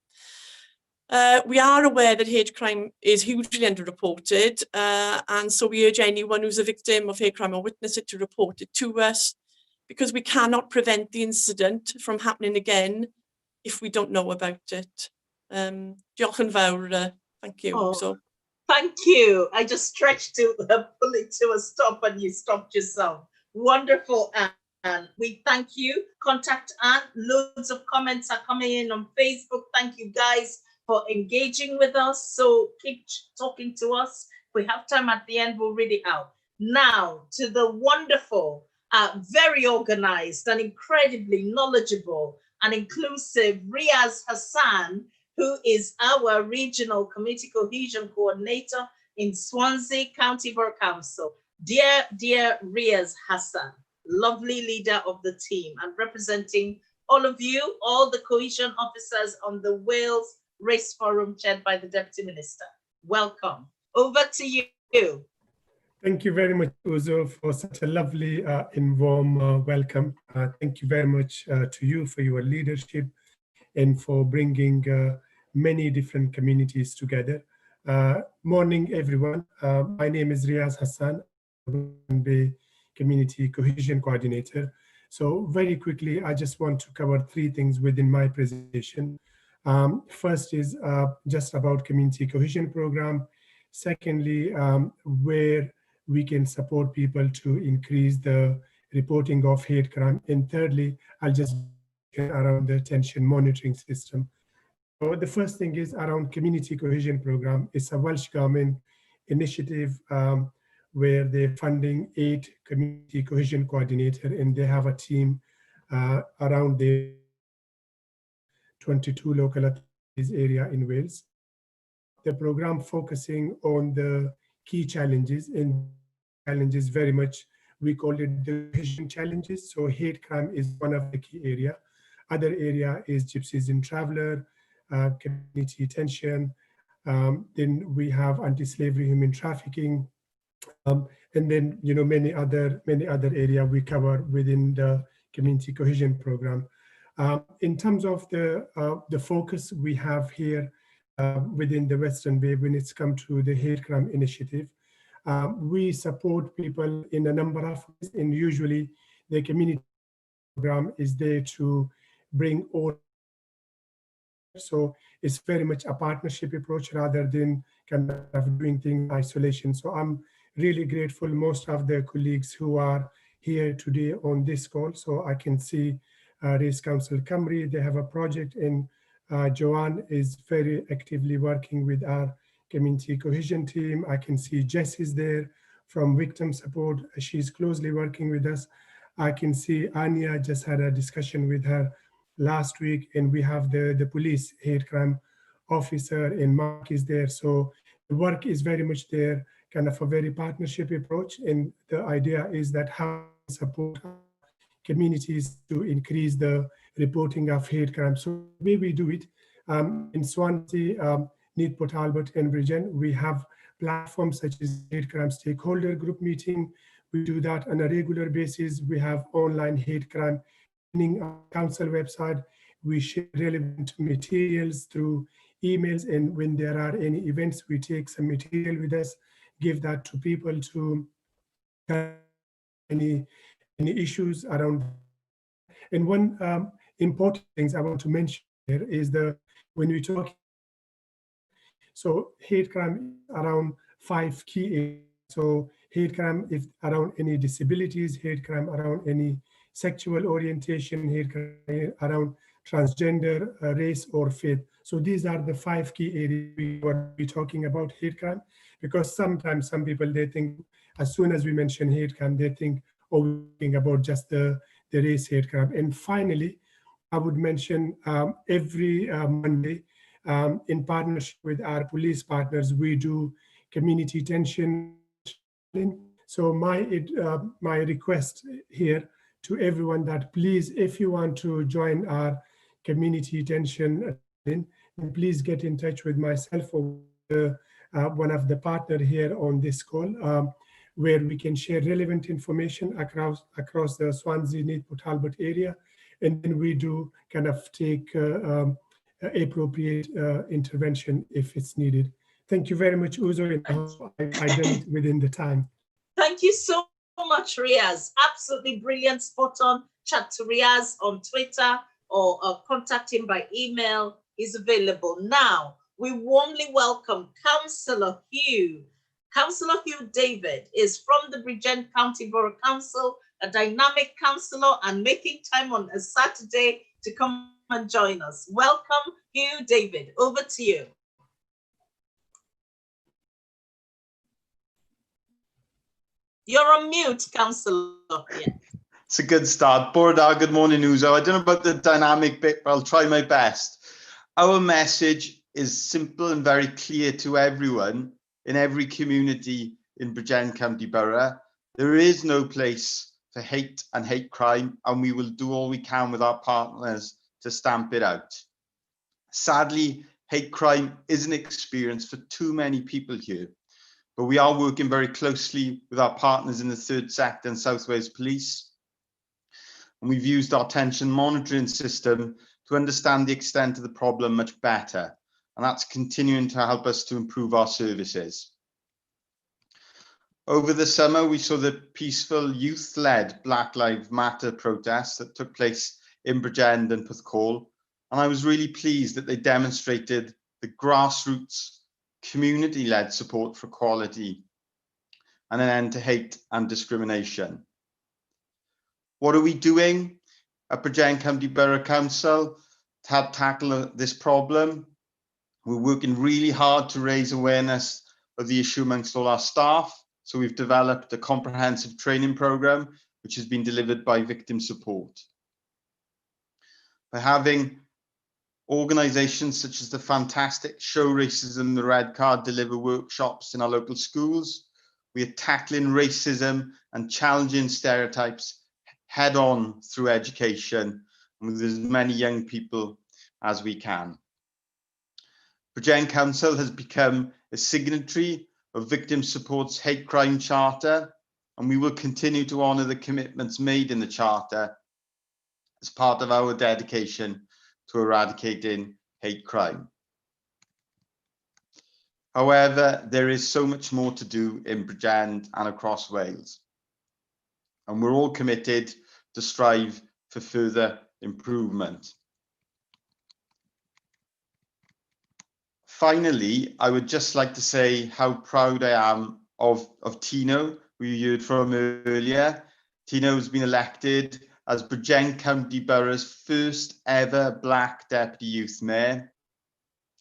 We are aware that hate crime is hugely underreported, and so we urge anyone who's a victim of hate crime or witness it to report it to us, because we cannot prevent the incident from happening again if we don't know about it. Diolch yn fawr, thank you. Oh, So. Thank you. I just stretched to pull it to a stop and you stopped yourself. Wonderful, Anne. We thank you. Contact Anne. Loads of comments are coming in on Facebook. Thank you guys for engaging with us. So keep talking to us. If we have time at the end, we'll read it out. Now to the wonderful, very organized and incredibly knowledgeable and inclusive Riaz Hassan, who is our Regional Community Cohesion Coordinator in Swansea County Borough Council. Dear Riaz Hassan, lovely leader of the team and representing all of you, all the cohesion officers on the Wales Race Forum chaired by the Deputy Minister. Welcome. Over to you. Thank you very much, Uzo, for such a lovely and warm welcome. Thank you very much to you for your leadership and for bringing many different communities together. Morning, everyone. My name is Riaz Hassan, the Community Cohesion Coordinator. So very quickly, I just want to cover 3 things within my presentation. First is just about Community Cohesion Program. Secondly, where we can support people to increase the reporting of hate crime. And thirdly, I'll just get around the tension monitoring system. So the first thing is around Community Cohesion Program. It's a Welsh Government initiative where they're funding 8 Community Cohesion Coordinators, and they have a team around the 22 local authorities area in Wales. The program focusing on the key challenges, and challenges very much, we call it the cohesion challenges. So hate crime is one of the key area. Other area is gypsies and traveler, community tension. Then we have anti-slavery human trafficking. And then, you know, many other area we cover within the Community Cohesion Program. In terms of the focus we have here within the Western Bay when it's come to the hate crime initiative, we support people in a number of ways, and usually the community program is there to bring all. So it's very much a partnership approach rather than kind of doing things in isolation. So I'm really grateful most of the colleagues who are here today on this call. So I can see Race Council Cymru, they have a project, and Joanne is very actively working with our community cohesion team. I can see Jess is there from victim support. She's closely working with us. I can see Anya just had a discussion with her last week, and we have the police hate crime officer, and Mark is there. So the work is very much there, kind of a very partnership approach. And the idea is that how to support communities to increase the reporting of hate crime. So the way we do it in Swansea, Neath Port Talbot and Bridgend, we have platforms such as hate crime stakeholder group meeting. We do that on a regular basis. We have online hate crime training on council website. We share relevant materials through emails, and when there are any events, we take some material with us, give that to people to any issues around. And one important things I want to mention here is when we talk, so hate crime is around 5 key areas. So hate crime is around any disabilities, hate crime around any sexual orientation, hate crime around transgender, race or faith. So these are the 5 key areas we will be talking about hate crime, because sometimes some people, they think as soon as we mention hate crime, they think, oh, we're talking about just the race hate crime. And finally, I would mention every Monday, in partnership with our police partners, we do community tension. So my request here to everyone that please, if you want to join our community tension then please get in touch with myself or one of the partners here on this call, where we can share relevant information across the Swansea, Neath Port Talbot area, and then we do kind of take appropriate intervention if it's needed. Thank you very much, Uzo, and I hope I done it within the time. Thank you so much, Riaz. Absolutely brilliant, spot on. Chat to Riaz on Twitter or contact him by email. He's available. Now, we warmly welcome Councillor Hugh. Councillor Hugh David is from the Bridgend County Borough Council, a dynamic councillor and making time on a Saturday to come and join us. Welcome, Hugh David. Over to you. You're on mute, Councillor. Yeah. It's a good start. Bore da, good morning, Uzo. I don't know about the dynamic bit, but I'll try my best. Our message is simple and very clear to everyone in every community in Bridgend County Borough. There is no place for hate and hate crime, and we will do all we can with our partners to stamp it out. Sadly, hate crime is an experience for too many people here, but we are working very closely with our partners in the third sector and South Wales Police. And we've used our tension monitoring system to understand the extent of the problem much better. And that's continuing to help us to improve our services. Over the summer, we saw the peaceful youth-led Black Lives Matter protests that took place in Bridgend and Porthcawl. And I was really pleased that they demonstrated the grassroots community-led support for equality and an end to hate and discrimination. What are we doing at Bridgend County Borough Council to help tackle this problem? We're working really hard to raise awareness of the issue amongst all our staff. So we've developed a comprehensive training programme, which has been delivered by Victim Support. By having organisations such as the fantastic Show Racism the Red Card deliver workshops in our local schools, we are tackling racism and challenging stereotypes head on through education and with as many young people as we can. Bridgend Council has become a signatory of Victim Support's Hate Crime Charter, and we will continue to honour the commitments made in the Charter as part of our dedication to eradicating hate crime. However, there is so much more to do in Bridgend and across Wales, and we're all committed to strive for further improvement. Finally, I would just like to say how proud I am of Tino, who you heard from earlier. Tino has been elected as Bridgend County Borough's first ever Black Deputy Youth Mayor.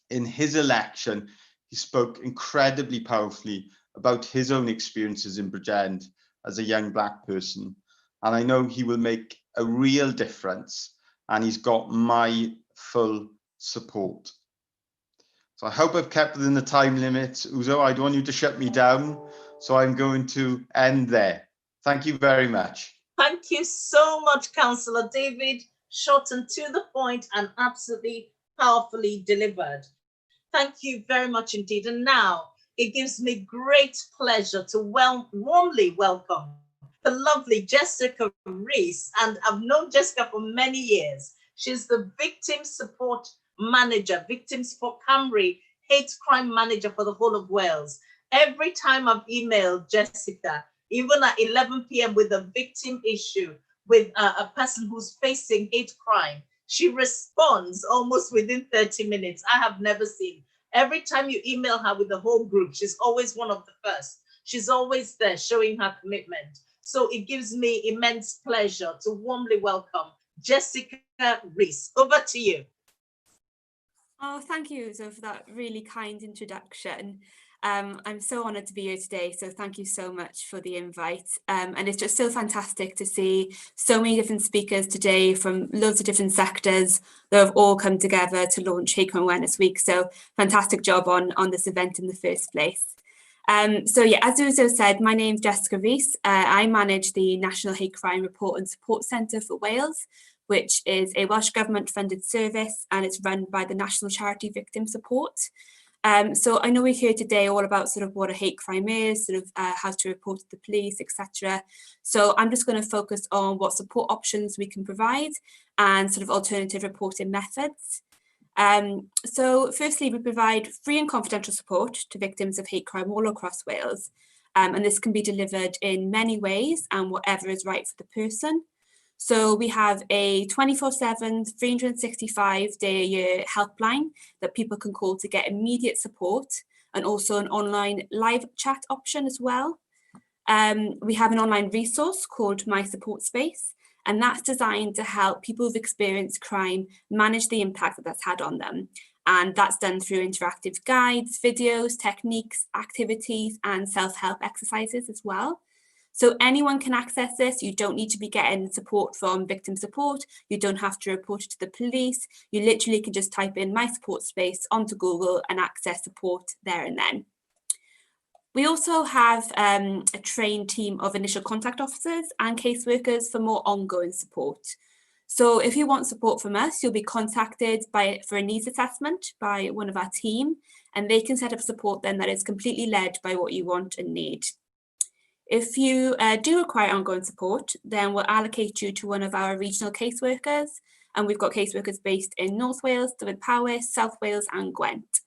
In his election, he spoke incredibly powerfully about his own experiences in Bridgend as a young Black person. And I know he will make a real difference, and he's got my full support. So I hope I've kept within the time limits. Uzo, I don't want you to shut me down, so I'm going to end there. Thank you very much. Thank you so much, Councillor David. Short and to the point and absolutely powerfully delivered. Thank you very much indeed. And now it gives me great pleasure to warmly welcome the lovely Jessica Rees. And I've known Jessica for many years. She's the Victim Support Manager, Victim Support Cymru, Hate Crime Manager for the whole of Wales. Every time I've emailed Jessica, even at 11 p.m. with a victim issue, with a person who's facing hate crime, she responds almost within 30 minutes. I have never seen. Every time you email her with the whole group, she's always one of the first. She's always there showing her commitment. So it gives me immense pleasure to warmly welcome Jessica Rees. Over to you. Oh, thank you, Uzo, for that really kind introduction. I'm so honoured to be here today, so thank you so much for the invite. And it's just so fantastic to see so many different speakers today from loads of different sectors that have all come together to launch Hate Crime Awareness Week. So fantastic job on this event in the first place. So yeah, as Uzo said, my name's Jessica Rees. I manage the National Hate Crime Report and Support Centre for Wales, which is a Welsh Government funded service, and it's run by the National Charity Victim Support. So I know we're here today all about sort of what a hate crime is, sort of how to report to the police, etc. So I'm just going to focus on what support options we can provide and sort of alternative reporting methods. So firstly, we provide free and confidential support to victims of hate crime all across Wales. And this can be delivered in many ways and whatever is right for the person. So we have a 24/7, 365-day-a-year helpline that people can call to get immediate support, and also an online live chat option as well. We have an online resource called My Support Space, and that's designed to help people who've experienced crime manage the impact that that's had on them. And that's done through interactive guides, videos, techniques, activities, and self-help exercises as well. So anyone can access this. You don't need to be getting support from victim support. You don't have to report it to the police. You literally can just type in My Support Space onto Google and access support there and then. We also have a trained team of initial contact officers and caseworkers for more ongoing support. So if you want support from us, you'll be contacted for a needs assessment by one of our team, and they can set up support then that is completely led by what you want and need. If you do require ongoing support, then we'll allocate you to one of our regional caseworkers, and we've got caseworkers based in North Wales, Dyfed Powys, South Wales and Gwent.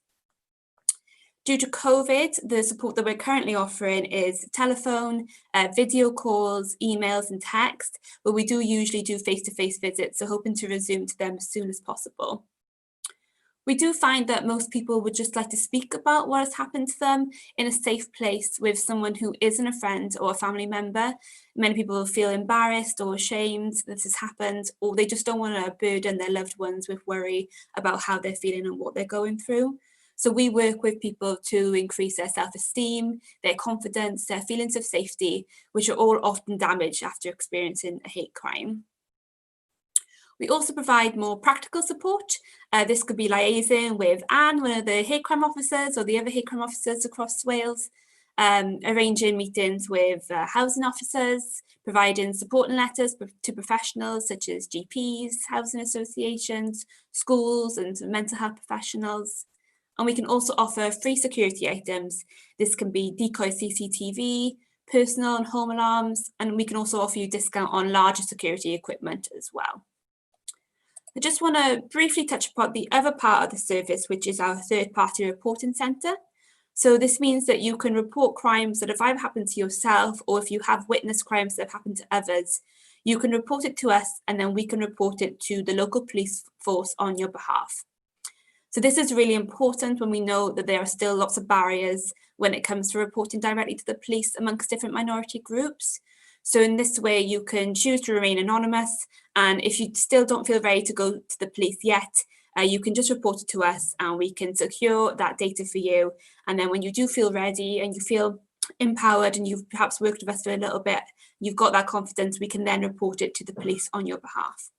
Due to COVID, the support that we're currently offering is telephone, video calls, emails and text, but we do usually do face-to-face visits, so hoping to resume to them as soon as possible. We do find that most people would just like to speak about what has happened to them in a safe place with someone who isn't a friend or a family member. Many people feel embarrassed or ashamed that this has happened, or they just don't want to burden their loved ones with worry about how they're feeling and what they're going through. So we work with people to increase their self-esteem, their confidence, their feelings of safety, which are all often damaged after experiencing a hate crime. We also provide more practical support. This could be liaising with Anne, one of the hate crime officers, or the other hate crime officers across Wales, arranging meetings with housing officers, providing supporting letters to professionals such as GPs, housing associations, schools and mental health professionals. And we can also offer free security items. This can be decoy CCTV, personal and home alarms, and we can also offer you a discount on larger security equipment as well. I just want to briefly touch upon the other part of the service, which is our third-party reporting centre. So this means that you can report crimes that have either happened to yourself, or if you have witnessed crimes that have happened to others, you can report it to us and then we can report it to the local police force on your behalf. So this is really important when we know that there are still lots of barriers when it comes to reporting directly to the police amongst different minority groups. So in this way, you can choose to remain anonymous. And if you still don't feel ready to go to the police yet, you can just report it to us and we can secure that data for you. And then when you do feel ready and you feel empowered and you've perhaps worked with us for a little bit, you've got that confidence, we can then report it to the police on your behalf.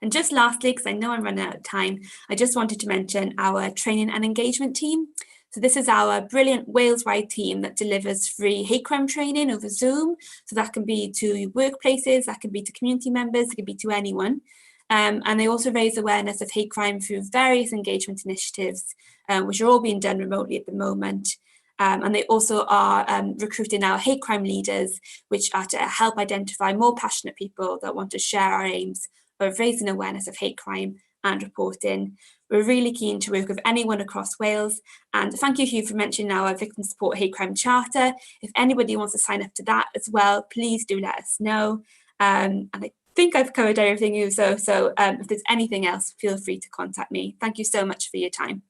And just lastly, because I know I'm running out of time, I just wanted to mention our training and engagement team. So this is our brilliant Wales-wide team that delivers free hate crime training over Zoom. So that can be to workplaces, that can be to community members, it can be to anyone. And they also raise awareness of hate crime through various engagement initiatives, which are all being done remotely at the moment. And they also are recruiting our hate crime leaders, which are to help identify more passionate people that want to share our aims of raising awareness of hate crime and reporting. We're really keen to work with anyone across Wales. And thank you, Hugh, for mentioning our Victim Support Hate Crime Charter. If anybody wants to sign up to that as well, please do let us know. And I think I've covered everything, Uzo. So if there's anything else, feel free to contact me. Thank you so much for your time.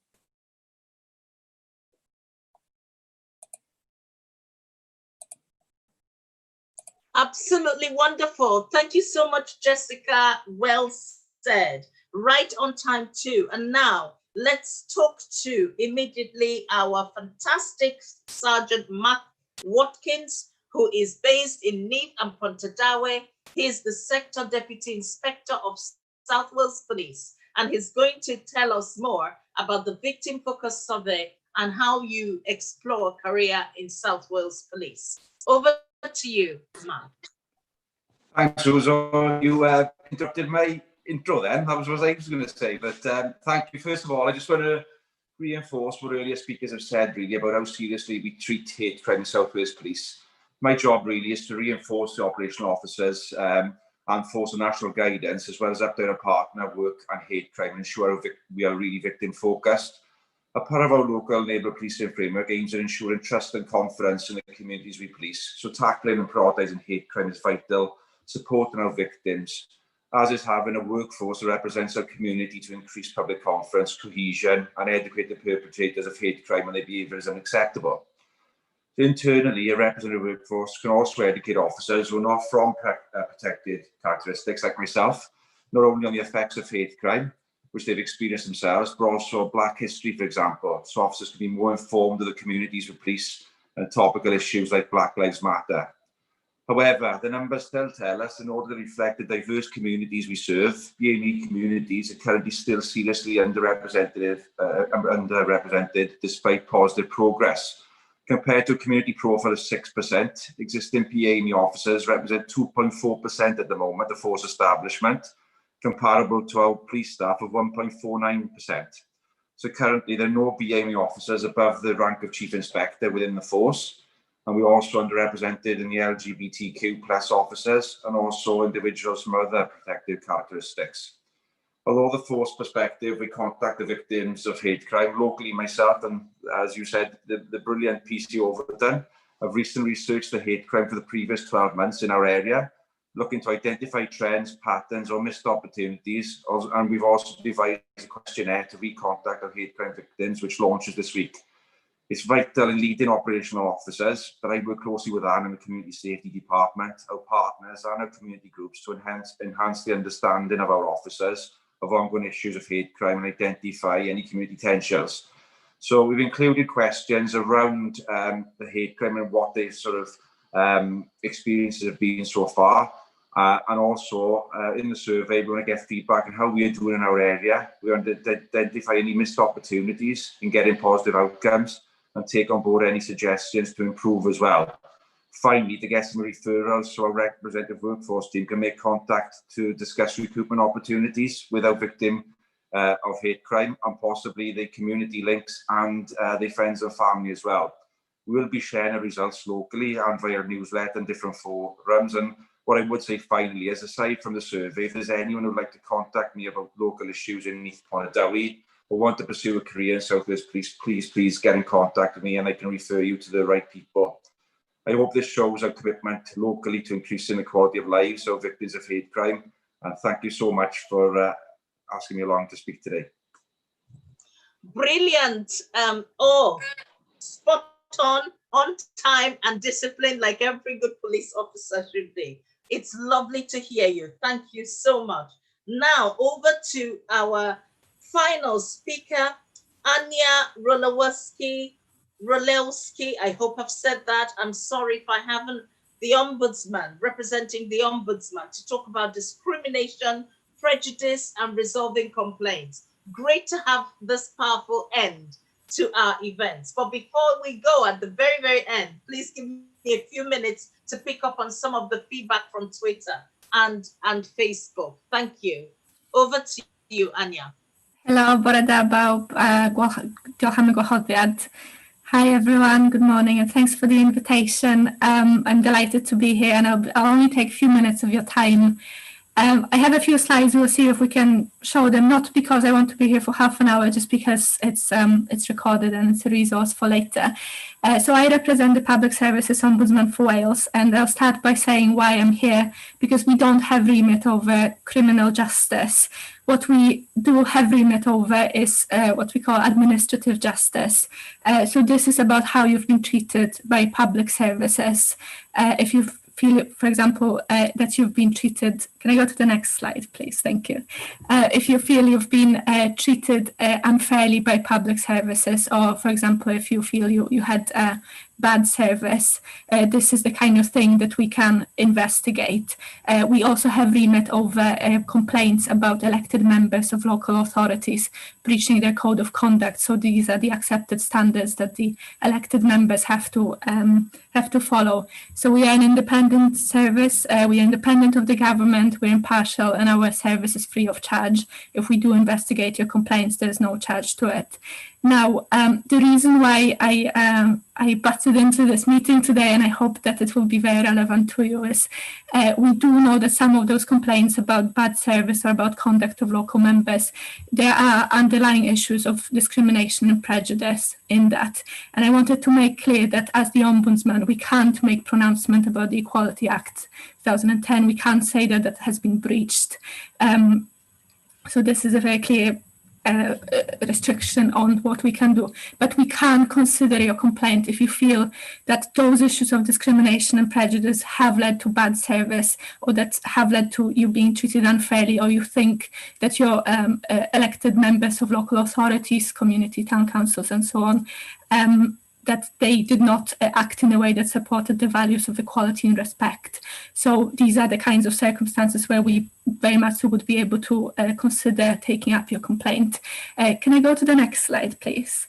Absolutely wonderful. Thank you so much, Jessica. Well said. Right on time too. And now let's talk to immediately our fantastic Sergeant Mark Watkins, who is based in Neath and Pontardawe. He's the Sector Deputy Inspector of South Wales Police, and he's going to tell us more about the Victim Focus Survey and how you explore a career in South Wales Police. Over to you, Mark. Thanks, Uzo. You interrupted my intro then. That was what I was going to say. But thank you. First of all, I just want to reinforce what earlier speakers have said really about how seriously we treat hate crime in South Wales Police. My job really is to reinforce the operational officers and force a national guidance, as well as update our partner work on hate crime and ensure we are really victim focused. A part of our local neighbourhood policing framework aims at ensuring trust and confidence in the communities we police. So tackling and prioritising hate crime is vital, supporting our victims, as is having a workforce that represents our community to increase public confidence, cohesion and educate the perpetrators of hate crime when their behaviour is unacceptable. Internally, a representative workforce can also educate officers who are not from protected characteristics like myself, not only on the effects of hate crime, which they've experienced themselves, but also Black history, for example, so officers can be more informed of the communities we police and topical issues like Black Lives Matter. However, the numbers still tell us in order to reflect the diverse communities we serve, BAME communities are currently still seriously underrepresented despite positive progress. Compared to a community profile of 6%, existing BAME officers represent 2.4% at the moment, the force establishment, comparable to our police staff of 1.49%. So currently there are no BAME officers above the rank of Chief Inspector within the force. And we're also underrepresented in the LGBTQ plus officers and also individuals from other protected characteristics. Although the force perspective, we contact the victims of hate crime locally. Myself and, as you said, the brilliant PC Overton have recently researched the hate crime for the previous 12 months in our area, looking to identify trends, patterns or missed opportunities. And we've also devised a questionnaire to recontact our hate crime victims, which launches this week. It's vital in leading operational officers, but I work closely with Anne in the Community Safety Department, our partners and our community groups to enhance the understanding of our officers of ongoing issues of hate crime and identify any community potentials. So we've included questions around the hate crime and what their sort of experiences have been so far. And also in the survey, we want to get feedback on how we are doing in our area. We want to identify any missed opportunities in getting positive outcomes and take on board any suggestions to improve as well. Finally, to get some referrals so our representative workforce team can make contact to discuss recruitment opportunities with our victim of hate crime and possibly the community links and their friends and family as well. We will be sharing the results locally and via newsletter and different forums. And what I would say finally is, aside from the survey, if there's anyone who'd like to contact me about local issues in Neath Ponadowie or want to pursue a career in South Wales Police, please get in contact with me and I can refer you to the right people. I hope this shows our commitment locally to increasing the quality of lives of victims of hate crime. And thank you so much for asking me along to speak today. Brilliant. Spot on time and disciplined like every good police officer should be. It's lovely to hear you. Thank you so much. Now over to our final speaker, Anya Rolewski, I hope I've said that. I'm sorry if I haven't. The Ombudsman, representing the Ombudsman, to talk about discrimination, prejudice, and resolving complaints. Great to have this powerful end to our events. But before we go at the very, very end, please give me a few minutes to pick up on some of the feedback from Twitter and Facebook. Thank you. Over to you, Anya. Hello, bore da bawb, diolch am y gwahoddiad. Hi everyone, good morning and thanks for the invitation. I'm delighted to be here and I'll only take a few minutes of your time. I have a few slides, we'll see if we can show them, not because I want to be here for half an hour, just because it's recorded and it's a resource for later. So I represent the Public Services Ombudsman for Wales, and I'll start by saying why I'm here, because we don't have remit over criminal justice. What we do have remit over is what we call administrative justice. So this is about how you've been treated by public services. If you feel, for example, that you've been treated, can I go to the next slide, please? Thank you. If you feel you've been treated unfairly by public services, or for example, if you feel you had bad service, this is the kind of thing that we can investigate. We also have remit over complaints about elected members of local authorities breaching their code of conduct. So these are the accepted standards that the elected members have to follow. So we are an independent service. We are independent of the government. independent, we're impartial, and our service is free of charge. If we do investigate your complaints, there's no charge to it. Now, the reason why I butted into this meeting today, and I hope that it will be very relevant to you, is we do know that some of those complaints about bad service or about conduct of local members, there are underlying issues of discrimination and prejudice in that. And I wanted to make clear that as the Ombudsman, we can't make pronouncement about the Equality Act 2010. We can't say that that has been breached. So this is a very clear restriction on what we can do, but we can consider your complaint if you feel that those issues of discrimination and prejudice have led to bad service, or that have led to you being treated unfairly, or you think that your elected members of local authorities, community town councils and so on, that they did not act in a way that supported the values of equality and respect. So these are the kinds of circumstances where we very much so would be able to consider taking up your complaint. Can I go to the next slide, please?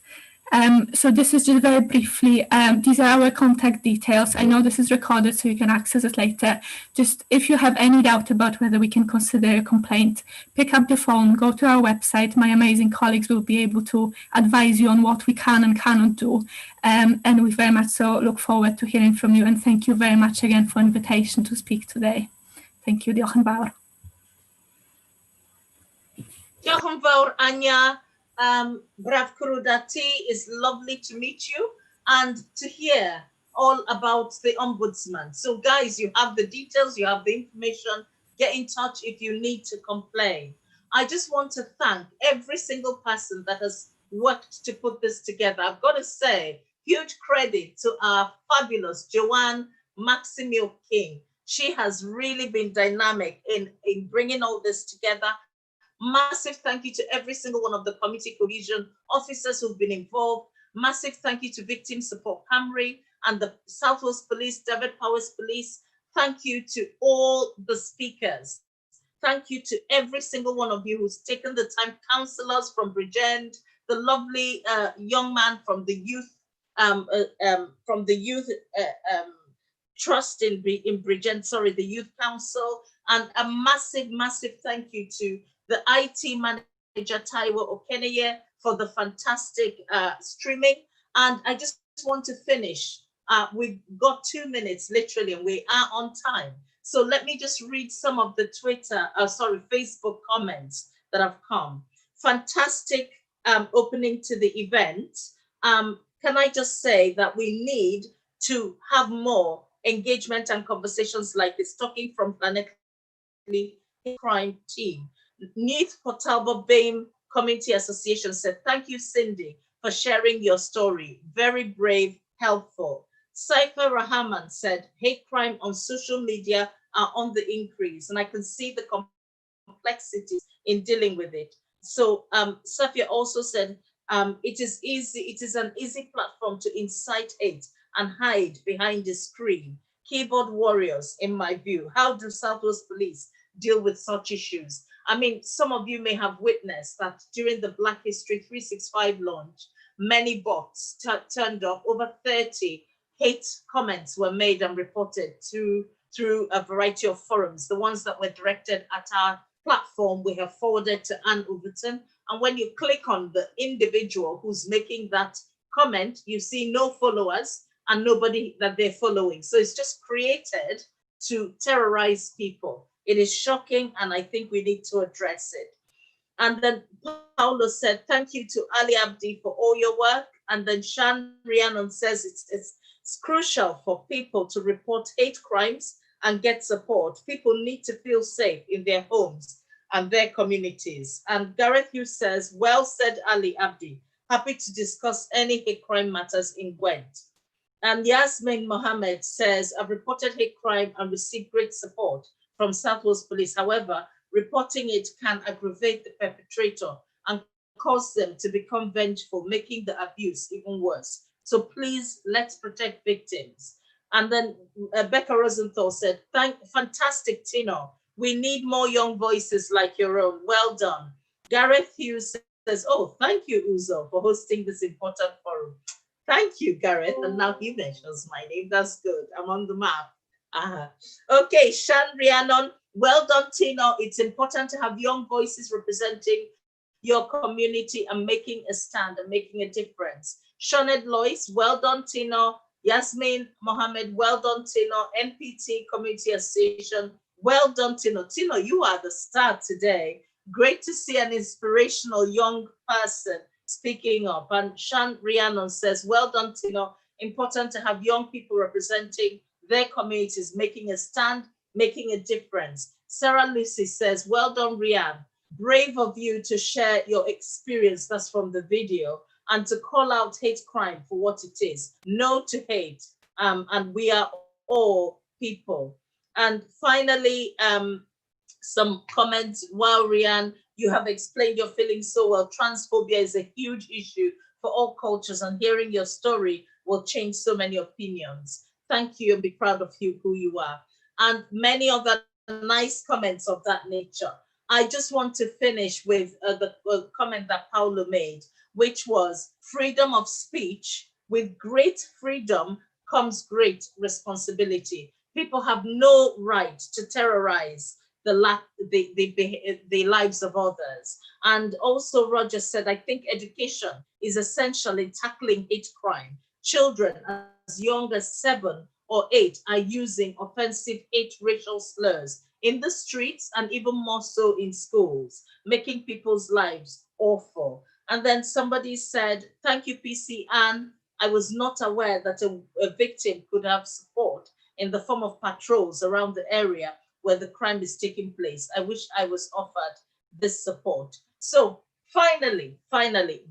So this is just very briefly, these are our contact details. I know this is recorded so you can access it later. Just if you have any doubt about whether we can consider a complaint, pick up the phone, go to our website. My amazing colleagues will be able to advise you on what we can and cannot do. And we very much so look forward to hearing from you. And thank you very much again for the invitation to speak today. Thank you. Diolch yn fawr. Diolch yn fawr, Anya. Braf Kurudati, is lovely to meet you and to hear all about the Ombudsman. So guys, you have the details, you have the information, get in touch if you need to complain. I just want to thank every single person that has worked to put this together. I've got to say, huge credit to our fabulous Joanne Maximil King. She has really been dynamic in bringing all this together. Massive thank you to every single one of the committee cohesion officers who've been involved. Massive thank you to Victim Support Cymru and the South Wales Police, David Powers Police. Thank you to all the speakers. Thank you to every single one of you who's taken the time, councillors from Bridgend, the lovely young man from the youth trust in Bridgend, sorry, the Youth Council, and a massive, massive thank you to the IT manager, Taiwo Okeneye, for the fantastic streaming. And I just want to finish. We've got 2 minutes, literally, and we are on time. So let me just read some of the Facebook comments that have come. Fantastic opening to the event. Can I just say that we need to have more engagement and conversations like this, talking from Planetly Crime team. Neath Potalba BAME Community Association said, thank you, Cindy, for sharing your story. Very brave, helpful. Saifa Rahman said, hate crime on social media are on the increase, and I can see the complexities in dealing with it. So Safia also said, it is an easy platform to incite hate and hide behind the screen. Keyboard warriors, in my view. How do South Wales Police deal with such issues? I mean, some of you may have witnessed that during the Black History 365 launch, many bots turned up. Over 30 hate comments were made and reported through a variety of forums. The ones that were directed at our platform, we have forwarded to Anne Overton. And when you click on the individual who's making that comment, you see no followers and nobody that they're following. So it's just created to terrorize people. It is shocking, and I think we need to address it. And then Paulo said, thank you to Ali Abdi for all your work. And then Shan Rhiannon says it's crucial for people to report hate crimes and get support. People need to feel safe in their homes and their communities. And Gareth Hughes says, well said, Ali Abdi. Happy to discuss any hate crime matters in Gwent. And Yasmin Mohammed says, I've reported hate crime and received great support from South Wales Police. However, reporting it can aggravate the perpetrator and cause them to become vengeful, making the abuse even worse. So please, let's protect victims. And then Becca Rosenthal said, fantastic, Tino. We need more young voices like your own. Well done. Gareth Hughes says, oh, thank you, Uzo, for hosting this important forum. Thank you, Gareth. And now he mentions my name. That's good. I'm on the map. Okay, Shan Rhiannon, Well done, Tino. It's important to have young voices representing your community and making a stand and making a difference. Shoned Lois, well done, Tino. Yasmin Mohammed, well done, Tino. NPT Community Association, well done, Tino. Tino, you are the star today. Great to see an inspirational young person speaking up. And Shan Rhiannon says, well done, Tino. Important to have young people representing their communities, making a stand, making a difference. Sarah Lucy says, well done, Rian. Brave of you to share your experience, that's from the video, and to call out hate crime for what it is. No to hate, and we are all people. And finally, some comments. Wow, Rian, you have explained your feelings so well. Transphobia is a huge issue for all cultures, and hearing your story will change so many opinions. Thank you, and be proud of you, who you are. And many other nice comments of that nature. I just want to finish with the comment that Paulo made, which was freedom of speech. With great freedom comes great responsibility. People have no right to terrorize the lives of others. And also Roger said, I think education is essential in tackling hate crime. Children as young as 7 or 8 are using offensive hate racial slurs in the streets and even more so in schools, making people's lives awful. And then somebody said, thank you, PC Ann. I was not aware that a victim could have support in the form of patrols around the area where the crime is taking place. I wish I was offered this support. So finally,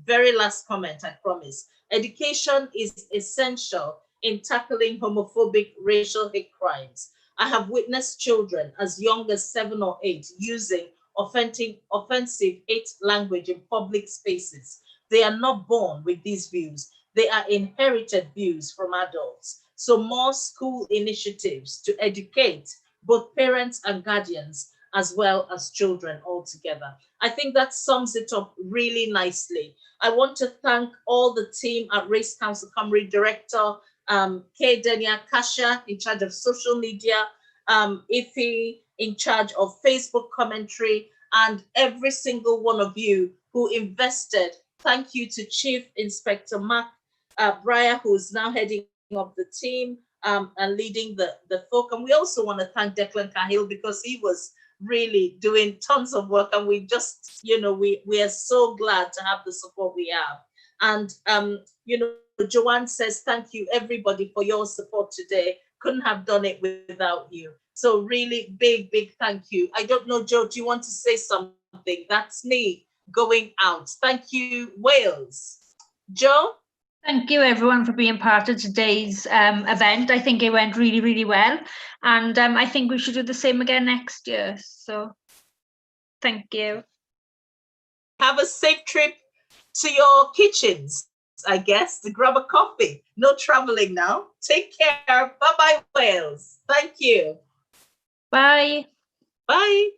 very last comment, I promise. Education is essential in tackling homophobic racial hate crimes. I have witnessed children as young as 7 or 8 using offensive hate language in public spaces. They are not born with these views. They are inherited views from adults. So more school initiatives to educate both parents and guardians as well as children altogether. I think that sums it up really nicely. I want to thank all the team at Race Council Cymru, Director K. Denia Kasha in charge of social media, Ife in charge of Facebook commentary, and every single one of you who invested. Thank you to Chief Inspector Mark Breyer, who is now heading up the team and leading the folk. And we also want to thank Declan Cahill because he was really doing tons of work, and we just, we are so glad to have the support we have. And Joanne says, thank you everybody for your support today. Couldn't have done it without you. So really big thank you. I don't know, Joe, do you want to say something? That's me going out. Thank you, Wales. Joe? Thank you everyone for being part of today's event. I think it went really well, and I think we should do the same again next year. So thank you. Have a safe trip to your kitchens, I guess, to grab a coffee. No traveling now. Take care. Bye-bye, Wales. Thank you. Bye. Bye.